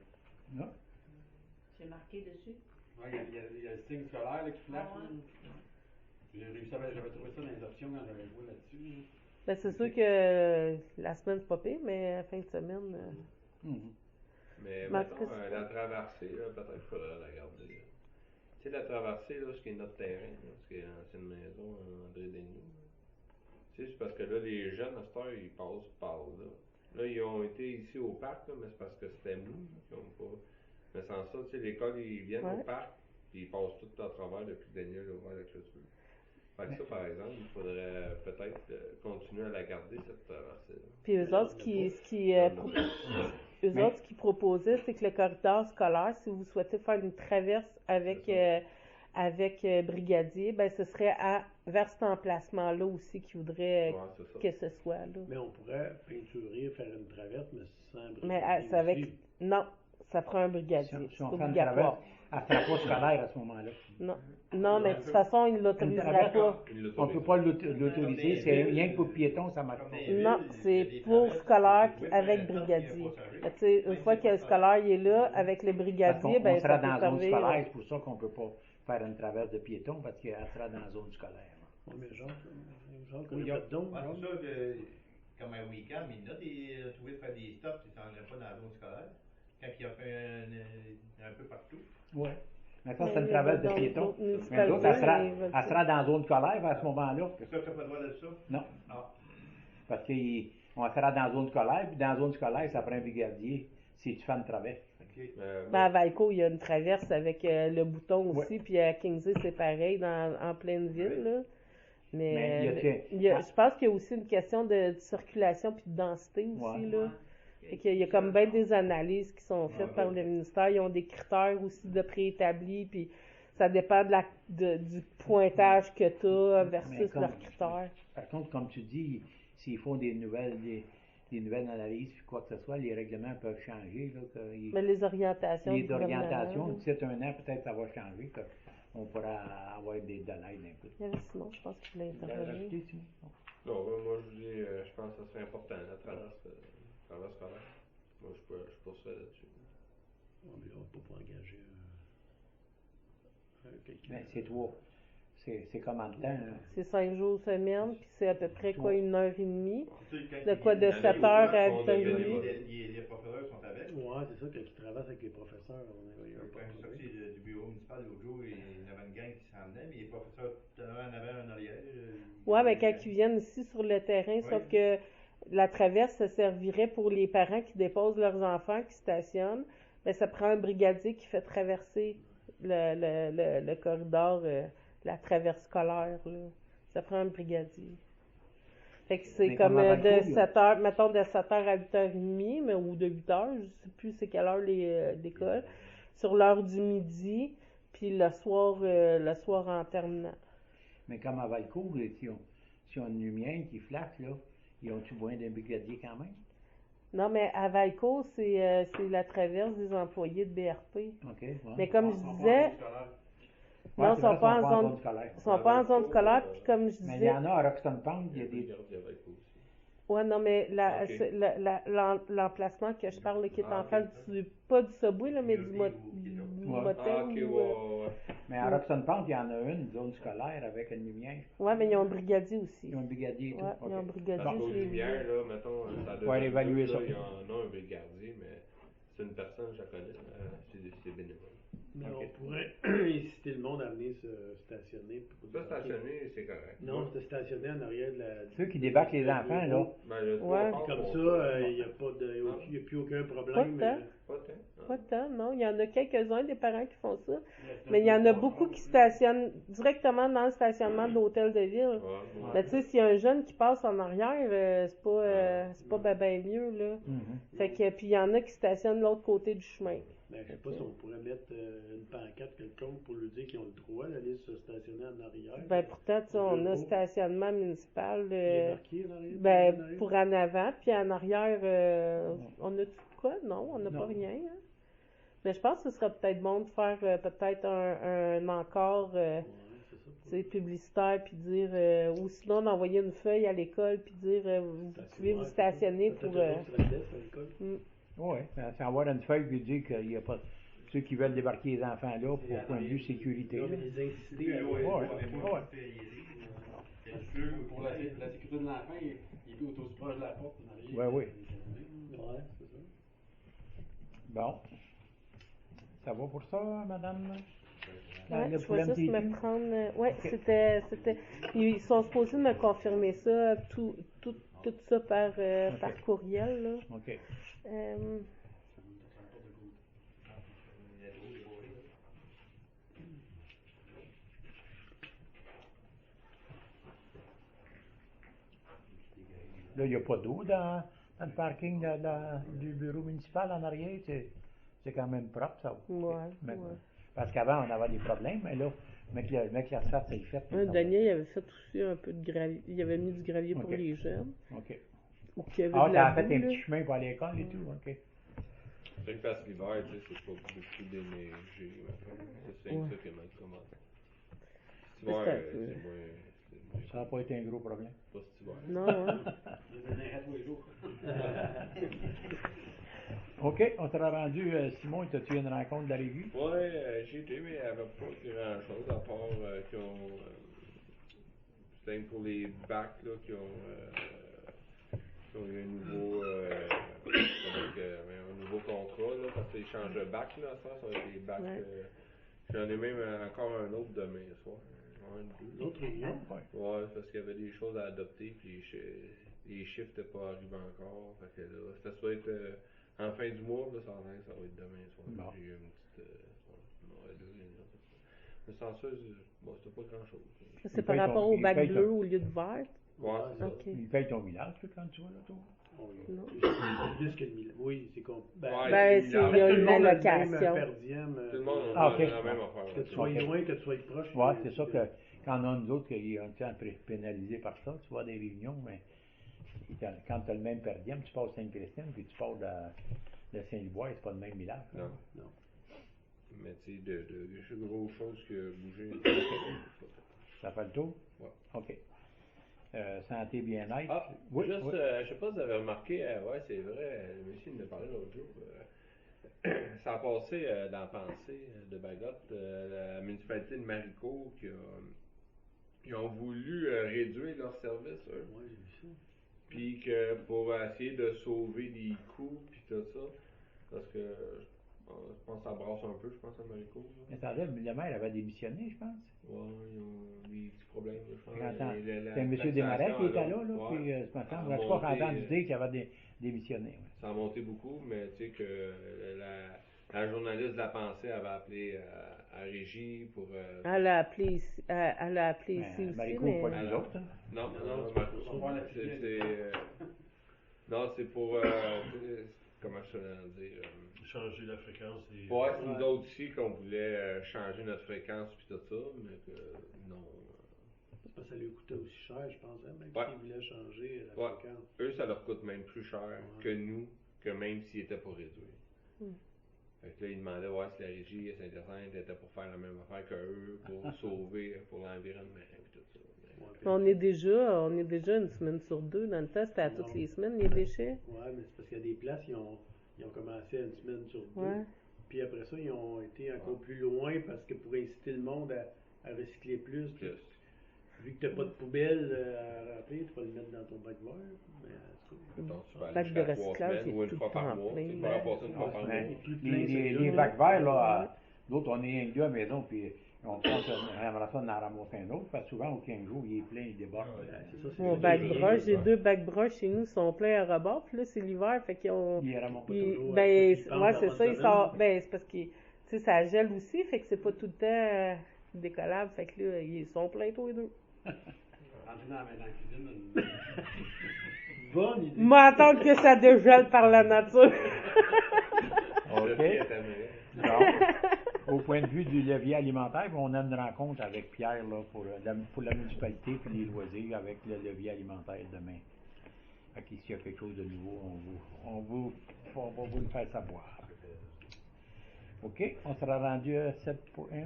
Non? C'est marqué dessus. Ouais, il y a le signe scolaire là, qui flash. Ah ouais. là. J'ai réussi j'avais trouvé ça dans les options quand j'avais joué là-dessus. Ben, c'est sûr que la semaine, c'est pas pire, mais la fin de semaine. Mhm. Mais Mais en mettons, tout cas, la traversée, là, peut-être qu'il faudrait la garder. Là. Tu sais, la traversée, là, ce qui est notre terrain, là, ce qui est l'ancienne maison, André Daigneault. Tu sais, c'est parce que là, les jeunes, à cette heure, ils passent par là. Là, ils ont été ici au parc, là, mais c'est parce que c'était mou. Ils ont pas... Mais sans ça, tu sais, l'école, ils viennent au parc, puis ils passent tout à travers depuis que Daniel a ouvert la clôture. Fait que ça, par exemple, il faudrait peut-être continuer à la garder, cette traversée-là. Puis eux autres, ce qu'ils proposaient, c'est que le corridor scolaire, si vous souhaitez faire une traverse avec Brigadier, ben ce serait vers cet emplacement-là aussi qu'ils voudraient Ouais, c'est ça. que ce soit là. Mais on pourrait peinturer, faire une traverse, mais sans Mais brigadier c'est avec. aussi. Non, ça prend un brigadier. Si C'est on fait une obligatoire. traverse, elle ne sera pas scolaire à ce moment-là. Non, mais de toute façon, ils ne l'autoriseraient pas. On ne peut pas l'autoriser, c'est rien que pour piéton, ça marche pas. Non, c'est pour scolaire puis avec brigadier. Tu sais, une fois que le scolaire il est là, avec le Parce brigadier, qu'on ben sera ça peut dans la zone servir. scolaire, c'est pour ça qu'on ne peut pas faire une traverse de piéton, parce qu'elle sera dans la zone scolaire. Ouais, mais Jacques, Oui, on a fait donc, Ouais, Jacques. c'est sûr que, comme un week-end, mais il y en a des trouvé de faire des stops qui ne s'en allaient pas dans la zone scolaire. Quand il y a fait un peu partout. Oui. Mais ça, Mais c'est une les traverse de autres piéton. municipalités, Mais l'autre, elle ils veulent sera dans la zone scolaire à ce moment-là. C'est ça, tu n'as pas le droit de ça? Non. Ah. Parce qu'on sera dans la zone scolaire, puis dans la zone scolaire, ça prend un brigadier si tu fais une traverse. Ben, à Valco, il y a une traverse avec le bouton aussi, Ouais. puis à Kingsley, c'est pareil, en pleine ville, là. Mais je pense qu'il y a aussi une question de circulation puis de densité aussi, Ouais. là. Fait qu'il y a comme bien des analyses qui sont faites par le ministère. Ils ont des critères aussi de préétablis, puis ça dépend du pointage que tu as Mais versus comme- leurs critères. Par contre, comme tu dis, s'ils font des nouvelles analyses, puis quoi que ce soit, les règlements peuvent changer. Là, Mais les orientations. les du gouvernement, orientations, là. d'ici un an, peut-être ça va changer. On pourra avoir des de l'aide un peu. Il y avait Simon, je pense qu'il voulait intervenir. Rajouter, Simon? Non, moi, je dis, je pense que ça serait important, la traverse scolaire. Moi, je poursuis là-dessus. On ne peut pas engager quelqu'un. Ben, c'est toi. C'est combien de temps? Hein? C'est 5 jours semaine, puis c'est à peu près quoi, 1h30. Tu sais, quand De quoi, ils- de ils- 7 ils- heures à ils- 8h30. Les professeurs sont avec. Ouais, c'est ça, quand ils travaillent avec les professeurs, on est Quand je suis sorti du bureau municipal l'autre jour, il y avait une gang qui s'en venait, mais les professeurs, un en avant, un en arrière. Ouais, mais quand ils viennent ici sur le terrain, sauf que la traverse, ça servirait pour les parents qui déposent leurs enfants, qui stationnent. Mais ça prend un brigadier qui fait traverser le corridor, la traverse scolaire, là. Ça prend un brigadier. Fait que c'est Mais comme comme à de Valco, 7h, mettons de 7h à 8h30, mais, ou de 8h, je sais plus c'est quelle heure l'école, sur l'heure du midi, puis le soir en terminant. Mais comme à Valco, si on a une lumière qui flash, là, ils ont-tu besoin d'un brigadier quand même? Non, mais à Valco, c'est la traverse des employés de BRP. OK. Ouais. Mais comme je Ils sont pas disais, en zone scolaire. Ouais, non, ils c'est sont vrai, pas en zone scolaire. ils sont pas en zone scolaire, puis comme je Mais il y disais, en a à Roxton Pond, il y a des. ouais, non, mais Ok. l'emplacement que je parle, là, qui est Ah, en ok. face pas du subway, là, mais du Ouais. motel. Ah, ok, ouais, ou, ouais. Mais à Roxton Pond, il y en a une zone scolaire avec une lumière. ouais, mais ils ont un brigadier aussi. Ils ont un brigadier et tout. Ouais, ils ont un OK. brigadier, Parce qu'aux je l'ai vu. lumières, là, mettons, ça Ouais, évaluer ça. Il y en a un brigadier, mais c'est une personne, je la connais, c'est bénévole. Mais Ok. on pourrait inciter le monde à venir se stationner. Pour Ça, débarquer. stationner, c'est correct. Non, se stationner en arrière de la. Ceux qui débarquent les enfants, là. Ben, le Ouais. trois Comme quarts ça, pour il n'y a pas de, y a plus aucun Pas problème. de temps. Pas tant. Pas tant, non. Il y en a quelques-uns des parents qui font ça. C'est Mais il y en a deux, beaucoup trois qui jours, stationnent directement dans le stationnement de l'hôtel de ville. Ouais, ouais. Mais tu sais, s'il y a un jeune qui passe en arrière, c'est pas ben mieux, là. Mhm. Fait que, puis il y en a qui stationnent de l'autre côté du chemin. Mais je sais pas si on pourrait mettre une pancarte quelconque pour lui dire qu'ils ont le droit d'aller se stationner en arrière. Ben pourtant, tu sais, on a Bureau. stationnement municipal, Il est marqué en arrière. ben en arrière? pour en avant, puis en arrière, on a tout quoi? Non, on n'a Non. pas rien, hein. Mais je pense que ce serait peut-être bon de faire peut-être un encore, Ouais, c'est ça. tu sais, publicitaire, puis dire, ou sinon d'envoyer une feuille à l'école, puis dire, vous pouvez vous stationner pour... Oui, c'est avoir une feuille qui dit qu'il n'y a pas ceux qui veulent débarquer les enfants là pour point de vue sécurité. Non, là. mais les inciter à Ouais. Pour la sécurité de l'enfant, il est aussi proche de la porte en arrière. Ouais, oui. Ouais, c'est ça. Bon. Ça va pour ça, madame? Ouais, Le je vais problème juste qui est me dû? prendre... ouais, Ok. c'était... Ils sont supposés me confirmer ça, tout ça par courriel, là. OK. Euh, Là, il n'y a pas d'eau dans le parking du bureau municipal en arrière. C'est quand même propre, ça. ouais, Mais- ouais. Parce qu'avant, on avait des problèmes, mais là, mec, l'asphalte, c'est fait. Un Daniel, il avait fait aussi un peu de gravier. Il avait mis du gravier pour Ok. les jeunes. OK. Ou qu'il y avait Ah, de la t'as fait boue, un là. petit chemin pour aller à l'école et tout, OK. C'est que parce que l'hiver, tu sais, c'est pas beaucoup déneigé. C'est Ouais. ça qui est mal commencé. Cet C'est hiver, un c'est peu. moins. Ça n'a pas été un gros problème. Pas cet hiver. Non, hein. Je les tous les jours. OK, on t'a rendu, Simon, as-tu eu une rencontre de la revue? Ouais, j'ai été, mais il n'y avait pas grand chose à part qu'ils ont. C'était pour les bacs, là, qui ont eu un nouveau. Un nouveau contrat, là, parce qu'ils changent de bac, là, ça va être des bacs. Ouais. J'en ai même encore un autre demain soir. Deux. L'autre réunion? Ouais. Ouais, parce qu'il y avait des choses à adopter, puis les chiffres n'étaient pas arrivés encore. Fait que là, ça doit être en fin du mois, là, ça va être demain soir. Bon. J'ai eu une petite. Deux réunions, c'est ça. Mais sans ça, bon, c'était pas grand chose. C'est par rapport au bac bleu au lieu de vert. Ouais, c'est ça. Ok. Il paye ton village, toi, quand tu vas là, toi? Oh, Non. Plus que 1000. Oui, c'est con. Ouais, Ben, il c'est- y a- il y a tout le une monde a le même allocation. per diem, Tout le monde Ah, a ok. la même affaire. Que tu sois Ok. loin, que tu sois proche. Ouais, c'est ça que quand on a nous autres qui ont été pénalisés par ça, tu vois des réunions, mais quand tu as le même per diem, tu passes Sainte-Christine, puis tu passes de Saint-Liboire, c'est pas le même village. Non. Non. Mais tu sais, de grosses choses qui ont bougé. Ça fait le tour? Ouais. OK. Santé, bien-être. Ah, oui, juste, oui. je sais pas si vous avez remarqué, ouais, c'est vrai, le monsieur nous a parlé l'autre jour. Ça a passé dans la pensée de Bagotte, la municipalité de Maricourt, ils ont voulu réduire leurs services, eux. Ouais, j'ai vu ça. Puis que pour essayer de sauver des coûts, puis tout ça, parce que je pense que ça brasse un peu, je pense, à Maricourt. là. Mais attendez, le maire avait démissionné, je pense. Ouais, ils ont des petits problèmes, je pense. Attends, La c'est M. Desmarais qui était là, là, ouais, puis ce matin, a on a pas monté, entendu dire qu'il avait démissionné. Ouais. ça a monté beaucoup, mais tu sais que la journaliste de la pensée avait appelé à Régie pour. Elle a appelé ici, elle a appelé Mais ici aussi, Maricourt, mais... pas nous autres. Hein. Non, Non, non, c'est non, pas la c'est. filière. Non, c'est pour. Comment je peux dire. Changer la fréquence. Et... Ouais, c'est nous autres aussi qu'on voulait changer notre fréquence puis tout ça, mais que non. C'est parce que ça lui coûtait aussi cher, je pense, hein, même Ouais. s'il voulait changer la Ouais. fréquence. Eux, ça leur coûte même plus cher que nous, que même s'ils étaient pas réduits. Fait que là, ils demandaient voir si la régie à Saint-Hyacinthe était pour faire la même affaire qu'eux, pour sauver pour l'environnement et tout ça. Mais- Ouais, puis- On est déjà une semaine sur deux. Dans le temps, c'était à Non. toutes les semaines, les déchets. Ouais, mais c'est parce qu'il y a des places, ils ont commencé à une semaine sur deux. Ouais. Puis après ça, ils ont été encore plus loin parce que pour inciter le monde à recycler plus. Plus. Vu que tu n'as pas de poubelle à remplir, tu vas le mettre dans ton bac vert. Mais en tout cas, Donc, tu peux Bac aller de jusqu'à 3 recyclage, semaines il ou est une tout fois le par temps mois. plein. Tu peux en passer une fois par mois. Mais il est plus les, plein, les, celui-là. les bacs verts, là, L'autre, on est un gars à la maison, puis on pense à ça, on en ramasse un autre, parce que souvent, au 15 jours, il est plein, il déborde. C'est ça, c'est Mon ça, bac c'est broche, j'ai rien, 2 bacs broches chez nous, ils sont pleins à rebord, puis là, c'est l'hiver, fait qu'ils ont. Il ramasse pas toujours, Ben, ils pensent ouais, avant c'est de ça, ils semaine. sortent. Ben, c'est parce que, tu sais, ça gèle aussi, fait que c'est pas tout le temps décollable, fait que là, ils sont pleins tous les deux. Rentrer dans la cuisine, Bonne idée. Moi, attendre que ça dégèle par la nature. Le pied est amélioré. Bon, au point de vue du levier alimentaire, on a une rencontre avec Pierre là, pour la municipalité et les loisirs avec le levier alimentaire demain. Fait que s'il y a quelque chose de nouveau, on va vous le faire savoir. OK, on sera rendu à 7.1.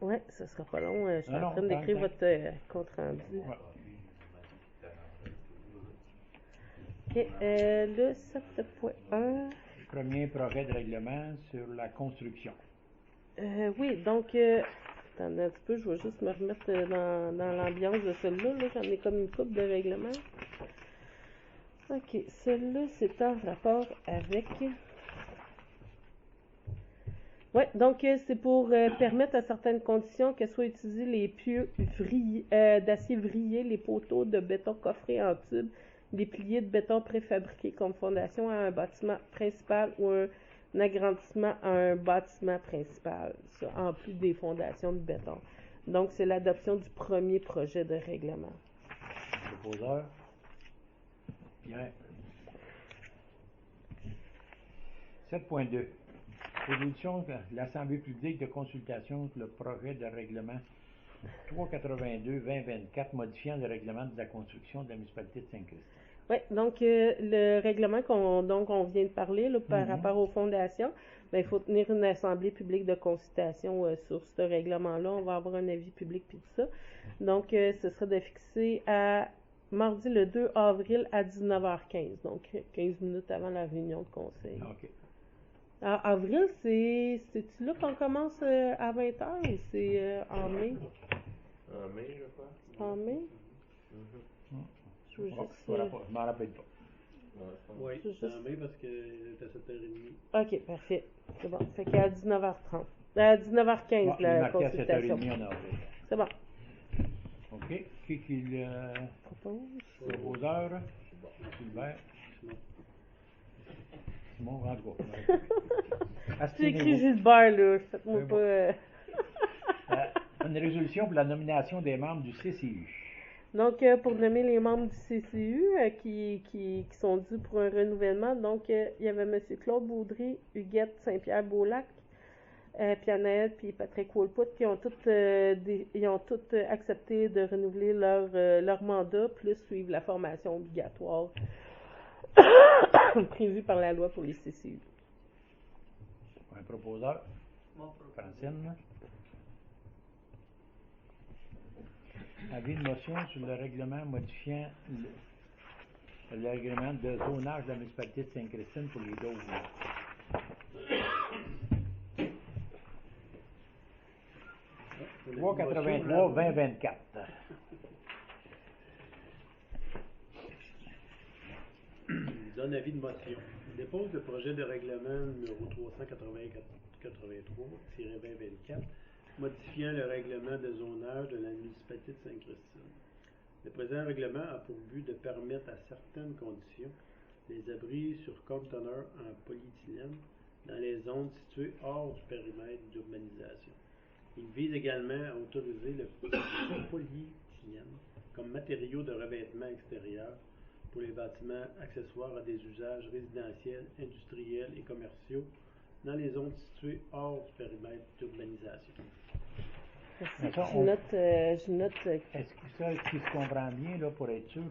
Ouais, ça sera pas long. Je suis Ah en non, train d'écrire tant- votre compte rendu. Ouais. OK, le 7.1. Premier projet de règlement sur la construction. Oui, donc, attendez un petit peu, je vais juste me remettre dans l'ambiance de celui-là. Là, j'en ai comme une coupe de règlement. OK, celui-là, c'est en rapport avec. Oui, donc c'est pour permettre à certaines conditions que soient utilisés les pieux d'acier vrillé, les poteaux de béton coffrés en tube, les piliers de béton préfabriqués comme fondation à un bâtiment principal ou un agrandissement à un bâtiment principal, ça, en plus des fondations de béton. Donc, c'est l'adoption du premier projet de règlement. Proposeur. Bien. 7.2. Résolution de l'Assemblée publique de consultation sur le projet de règlement 382-2024 modifiant le règlement de la construction de la municipalité de Saint-Christ. Oui, donc le règlement qu'on vient de parler là, par rapport aux fondations, ben, il faut tenir une assemblée publique de consultation sur ce règlement-là. On va avoir un avis public puis tout ça. Donc, ce serait de fixer à mardi le 2 avril à 19h15, donc 15 minutes avant la réunion de conseil. OK. Avril, c'est-tu là qu'on commence à 20h ou c'est en mai? En mai, je crois. En mai? Je veux Oh, juste. je m'en rappelle pas. Ouais, je pense. Oui, Je c'est juste- en mai parce que c'est à 7h30. OK, parfait. C'est bon. Fait qu'à 19h30. À 19h15, Bon, il est la marqué à consultation. 7h30 en avril. C'est bon. OK. Qui le Propose. proposeur? Gilbert. Simon. Simon Randgo. J'ai écrit Gilbert, là. Faites-moi Oui, pas. Une résolution pour la nomination des membres du CCU. Donc, pour nommer les membres du CCU qui sont dus pour un renouvellement, donc, il y avait M. Claude Baudry, Huguette Saint-Pierre-Beaulac, Pierre-Noël puis Patrick Wolput qui ont tous accepté de renouveler leur mandat, plus suivre la formation obligatoire prévue par la loi pour les CCU. Un proposeur. Francine. Avis de motion sur le règlement modifiant le règlement de zonage de la municipalité de Sainte-Christine pour les dômes. On a 383-2024. Donne avis de motion. Dépose le projet de règlement numéro 383-2024 modifiant le règlement de zonage de la municipalité de Sainte-Christine. Le présent règlement a pour but de permettre à certaines conditions les abris sur conteneurs en polyéthylène dans les zones situées hors du périmètre d'urbanisation. Il vise également à autoriser le polyéthylène comme matériau de revêtement extérieur pour les bâtiments accessoires à des usages résidentiels, industriels et commerciaux dans les zones situées hors du périmètre d'urbanisation. Attends, Je note. Est-ce que ça, si je comprends bien, là, pour être sûr,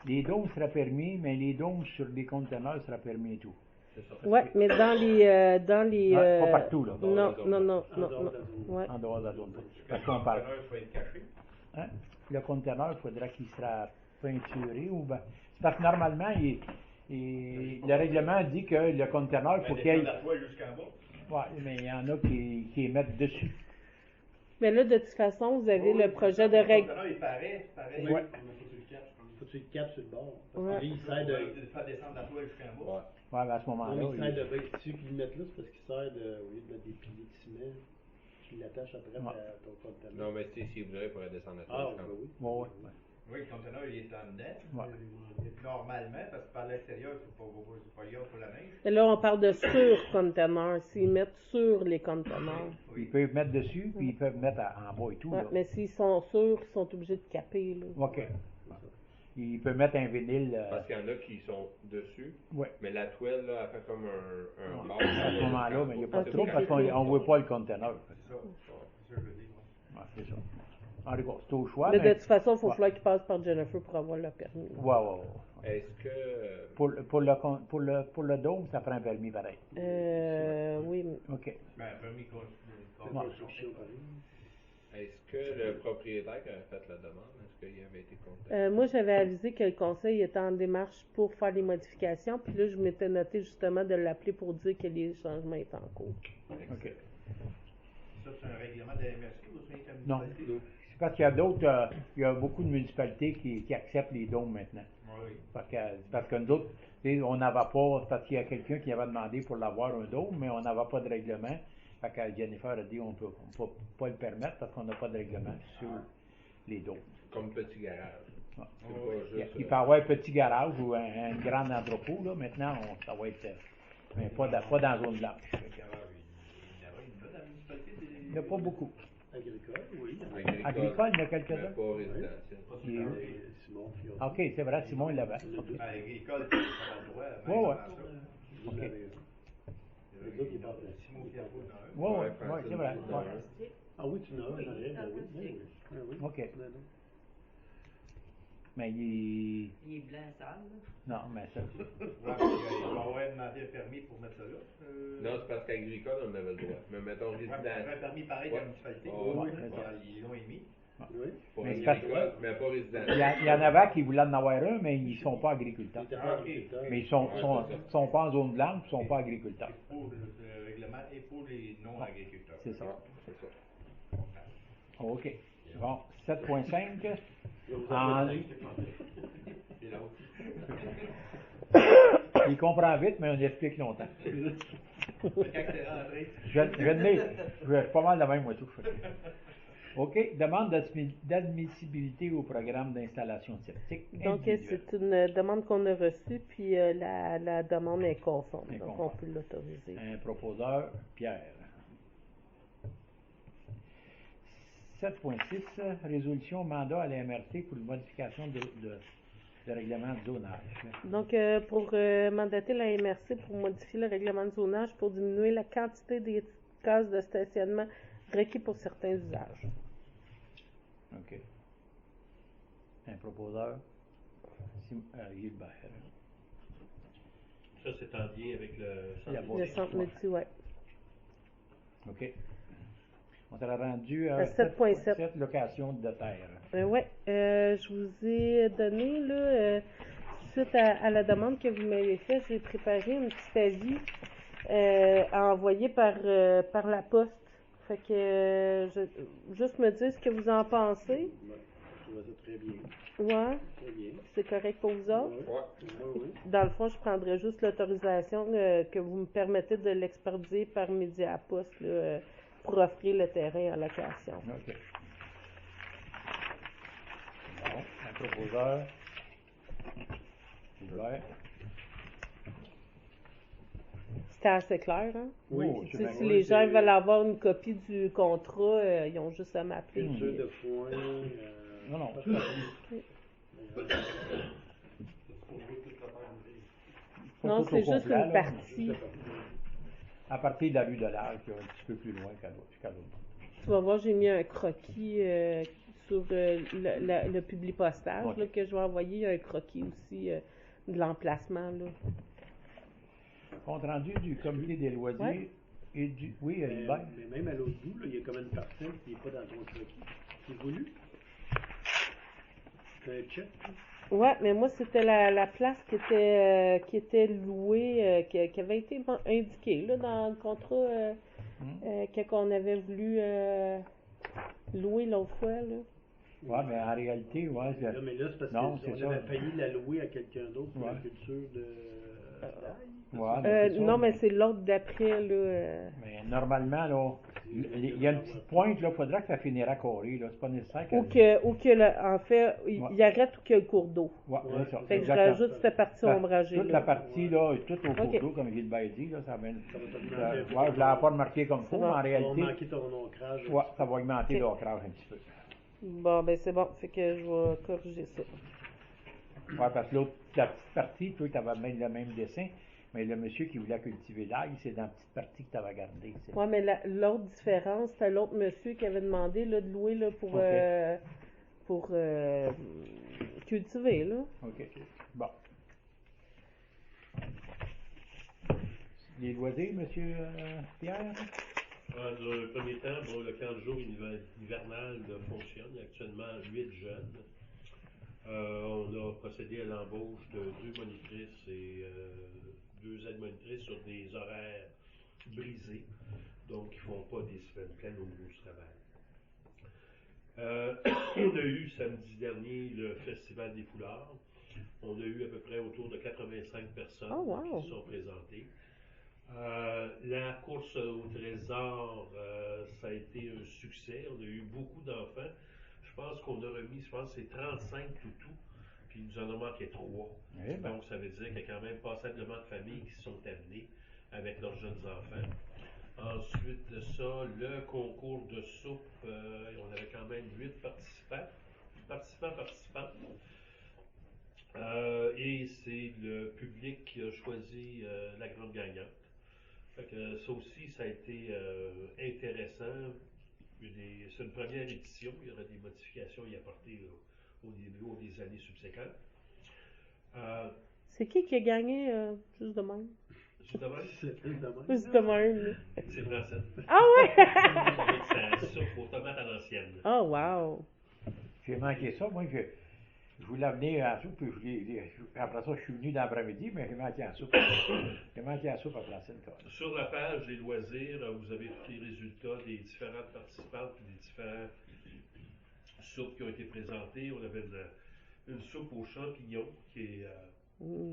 les dômes seraient permis, mais les dômes sur des conteneurs seraient permis et tout? C'est ça. Ouais, mais dans les. Pas partout, là. Non, non, non, En non, dehors non. de la zone. Ouais. En dehors de la zone. Parce Le qu'on parle. conteneur soit être caché. Hein? Le conteneur, il faudra qu'il sera peinturé ou ben. C'est parce que normalement, le règlement dit que le conteneur, il faut qu'il y ait. la toile jusqu'en bas. Ouais, mais il y en a qui mettent dessus. Mais là, de toute façon, vous avez le projet de Le règlement. conteneur, il paraît. Oui, Ouais. on a pas sur le cap, je pense. Faut que tu le capes sur le bord. Parce Ouais. que là, il sert de de. faire descendre la toile jusqu'en bas. Ouais. Ouais, ben à ce moment-là, Non, il sert il- de base. Ceux qui le mettent là, c'est parce qu'il sert de. Au lieu de mettre des piliers de ciment, tu l'attaches après Ouais. à ton conteneur. Non, mais tu sais, s'il voudrait, il pourrait descendre la Ah, toile. ben oui. Ouais, ouais. Oui, le conteneur, il est en dedans. Ouais. Normalement, parce que par l'extérieur, c'est pas lié pour la neige. Et là, on parle de sur conteneurs. S'ils mettent sur les conteneurs. Ils peuvent mettre dessus, puis ils peuvent mettre en bas et tout. Ouais, Là. mais s'ils sont sûrs, ils sont obligés de caper. Là. OK. Ils peuvent mettre un vinyle. Parce qu'il y en a qui sont dessus, Ouais. mais la toile, là, elle fait comme un Ouais. bar. À ce moment-là, mais il n'y a pas de Ok, trouble parce qu'on ok. ne voit pas le conteneur. C'est ça. C'est ça que je veux dire. Ouais, c'est ça. En tout cas, c'est au choix. Mais Mais de toute façon, il faut Ouais. falloir qu'ils passent par Jennifer pour avoir le permis. Ouais, ouais, ouais. Est-ce que. Pour le dôme, ça prend un permis pareil. Oui. OK. Ben, permis C'est Ouais. construction, pareil. Est-ce que le propriétaire qui avait fait la demande, est-ce qu'il avait été contacté? Moi, j'avais avisé que le conseil était en démarche pour faire les modifications, puis là, je m'étais noté justement de l'appeler pour dire que les changements étaient en cours. OK. Ça, c'est un règlement de la MRC ou c'est une Non. municipalité? C'est parce qu'il y a d'autres, il y a beaucoup de municipalités qui acceptent les dômes maintenant. Oui. Parce que nous autres, tu sais, on n'avait pas, parce qu'il y a quelqu'un qui avait demandé pour l'avoir un dôme, mais on n'avait pas de règlement. Fait que Jennifer a dit on peut pas le permettre parce qu'on n'a pas de règlement sur les dômes. Comme petit garage. Ouais. C'est pas juste. Il peut y avoir un petit garage ou un grand entrepôt, là. Maintenant, ça va être. Mais pas dans zone blanche. Il y en avait une bonne dans la municipalité Il n'y en a pas beaucoup. Agricole, oui. Agricole, il y en a mais quelques-uns. pas résidentiel. Il est où? Simon, puis OK, c'est vrai, Simon, il l'avait. À l'agricole, c'est pas le droit. Ouais, ouais. vous l'avez eu. Les autres, ils parlent de Simon Pierrot dans un. Oui, oui, Francis c'est vrai. dans Ouais. un. Ah oui, tu n'as un, Oui, j'en ai un, dans ben oui. le Ben oui. Ben oui. OK. Ben non. Mais il. Il est blanc sale. Non, mais ça. Ouais, parce qu'il va avoir demandé un permis pour mettre ça là. Non, c'est parce qu'agricole, on avait le droit. Mais mettons Ouais, mais résidentiel. un permis pareil de la municipalité. Ouais, ouais, Ils l'ont émis. Oui. Pas Mais c'est parce- agricole, mais pas Il résidentiel. y en avait qui voulaient en avoir un, mais ils ne sont pas agriculteurs. Il était Ah, pas ok. agriculteur. Mais ils Ouais, sont c'est sont pas en zone blanche, ils ne sont pas agriculteurs. C'est pour le règlement et pour les non-agriculteurs. C'est ça. C'est ça. OK. Bon, 7.5. Je vais vous En- appeler. Et l'autre. Il comprend vite, mais on explique longtemps. Quand c'est rentré. Je suis pas mal de même, moi, tout. OK. Demande d'admissibilité au programme d'installation septique. Donc, individuelle. c'est une demande qu'on a reçue, puis la demande est conforme. Est Donc, conforme. on peut l'autoriser. Un proposeur, Pierre. 7.6, résolution mandat à la MRC pour une modification de règlement de zonage. Donc, pour mandater la MRC pour modifier le règlement de zonage pour diminuer la quantité des cases de stationnement requis pour certains usages. OK. Un proposeur, Gilbert. Ça, c'est en lien avec le La centre. boîte. Le centre multi, ouais. OK. On sera rendu à À 7.7. 7.7, location de terre. Ouais, je vous ai donné, là, suite à la demande que vous m'avez faite, j'ai préparé un petit avis à envoyer par la poste. Fait que, juste me dire ce que vous en pensez. Je vois ça très bien. Ouais, Très bien. c'est correct pour vous autres. Ouais. Ouais. Oui, oui. Dans le fond, je prendrais juste l'autorisation que vous me permettez de l'expédier par Mediapost là, pour offrir le terrain en location. OK. Bon, un proposeur, Gilbert. C'était assez clair, hein? Oui, Oh, Tu c'est sais, bien. si Oui, les gens c'est- veulent avoir une copie du contrat, ils ont juste à m'appeler. Une puis- jeu de foin. Non, non, pas tout de à fait. souci. Pas Non, tout c'est au juste complet, une là, partie. à partir de la rue de l'Arc, un petit peu plus loin qu'à l'autre. Tu vas voir, j'ai mis un croquis sur le publipostage Ok. là, que je vais envoyer. Il y a un croquis aussi de l'emplacement. Là. Compte rendu du comité des loisirs Ouais. et du... Oui, Mais, Gilbert. mais même à l'autre bout, là, il y a comme une parcelle qui n'est pas dans ton croquis. C'est voulu? C'est un check? Ouais, mais moi, c'était la place qui était louée, qui avait été indiquée là, dans le contrat quand on avait voulu louer l'autre fois. Là. Ouais, mais en réalité, ouais, Là, mais là, c'est parce non, qu'on c'est avait ça. payé la louer à quelqu'un d'autre pour la Ouais. culture de l'ail. Ouais, mais c'est ça, non, mais c'est l'autre d'après, là. Mais normalement, là, il y a une petite pointe, là, il faudra que ça finira carré, là. C'est pas nécessaire que. Ou que en fait, il Ouais. il arrête ou qu'il y a le cours d'eau. Ouais, Ouais, c'est ça. Fait que je Exactement. rajoute cette partie Ça, ombragée, toute là. la partie, là, tout au cours Ok. d'eau, comme Gilbert dit, là, ça va. Ça va t'augmenter Ça, un peu moi, ton- je l'avais pas remarqué comme C'est faut, bon. mais en Ça va réalité, manquer ton ancrage. ouais, ça va augmenter Ok. l'ancrage un petit peu. Bon, ben c'est bon. Fait que je vais corriger ça. Ouais, parce que l'autre, la petite partie, toi, tu avais même le même dessin, mais le monsieur qui voulait cultiver l'ail, c'est dans la petite partie que tu avais gardée. Ouais, mais l'autre différence, c'était l'autre monsieur qui avait demandé là, de louer là, Ok. pour cultiver, là. OK. Bon. Les loisirs, monsieur Pierre? Dans un premier temps, bon, le camp de jour hivernal fonctionne. Il y a actuellement 8 jeunes. On a procédé à l'embauche de 2 monitrices et 2 aides-monitrices sur des horaires brisés. Donc, ils ne font pas des semaines pleines au niveau du travail. On a eu samedi dernier le Festival des Foulards. On a eu à peu près autour de 85 personnes Oh, wow. qui se sont présentées. La course au trésor, ça a été un succès. On a eu beaucoup d'enfants. Je pense qu'on a remis, c'est 35 toutous, puis il nous en a manqué 3. Eh ben. Donc, ça veut dire qu'il y a quand même passablement de familles qui se sont amenées avec leurs jeunes enfants. Ensuite de ça, le concours de soupe, on avait quand même 8 participantes. Et c'est le public qui a choisi la grande gagnante. Fait que ça aussi, ça a été intéressant. C'est une première édition, il y aura des modifications à y apporter au niveau des années subséquentes. C'est qui a gagné juste de même? Juste de même, Juste de même. Là. c'est français. Ah ouais! Avec sa soupe aux tomates à l'ancienne. Oh wow! J'ai manqué ça. Moi, je voulais amener à la soupe, puis après ça, je suis venu dans l'après-midi, mais j'ai manqué la soupe. J'ai manqué la soupe à Francine. Sur la page des loisirs, vous avez tous les résultats des différentes participantes et des différentes soupes qui ont été présentées. On avait une soupe aux champignons qui est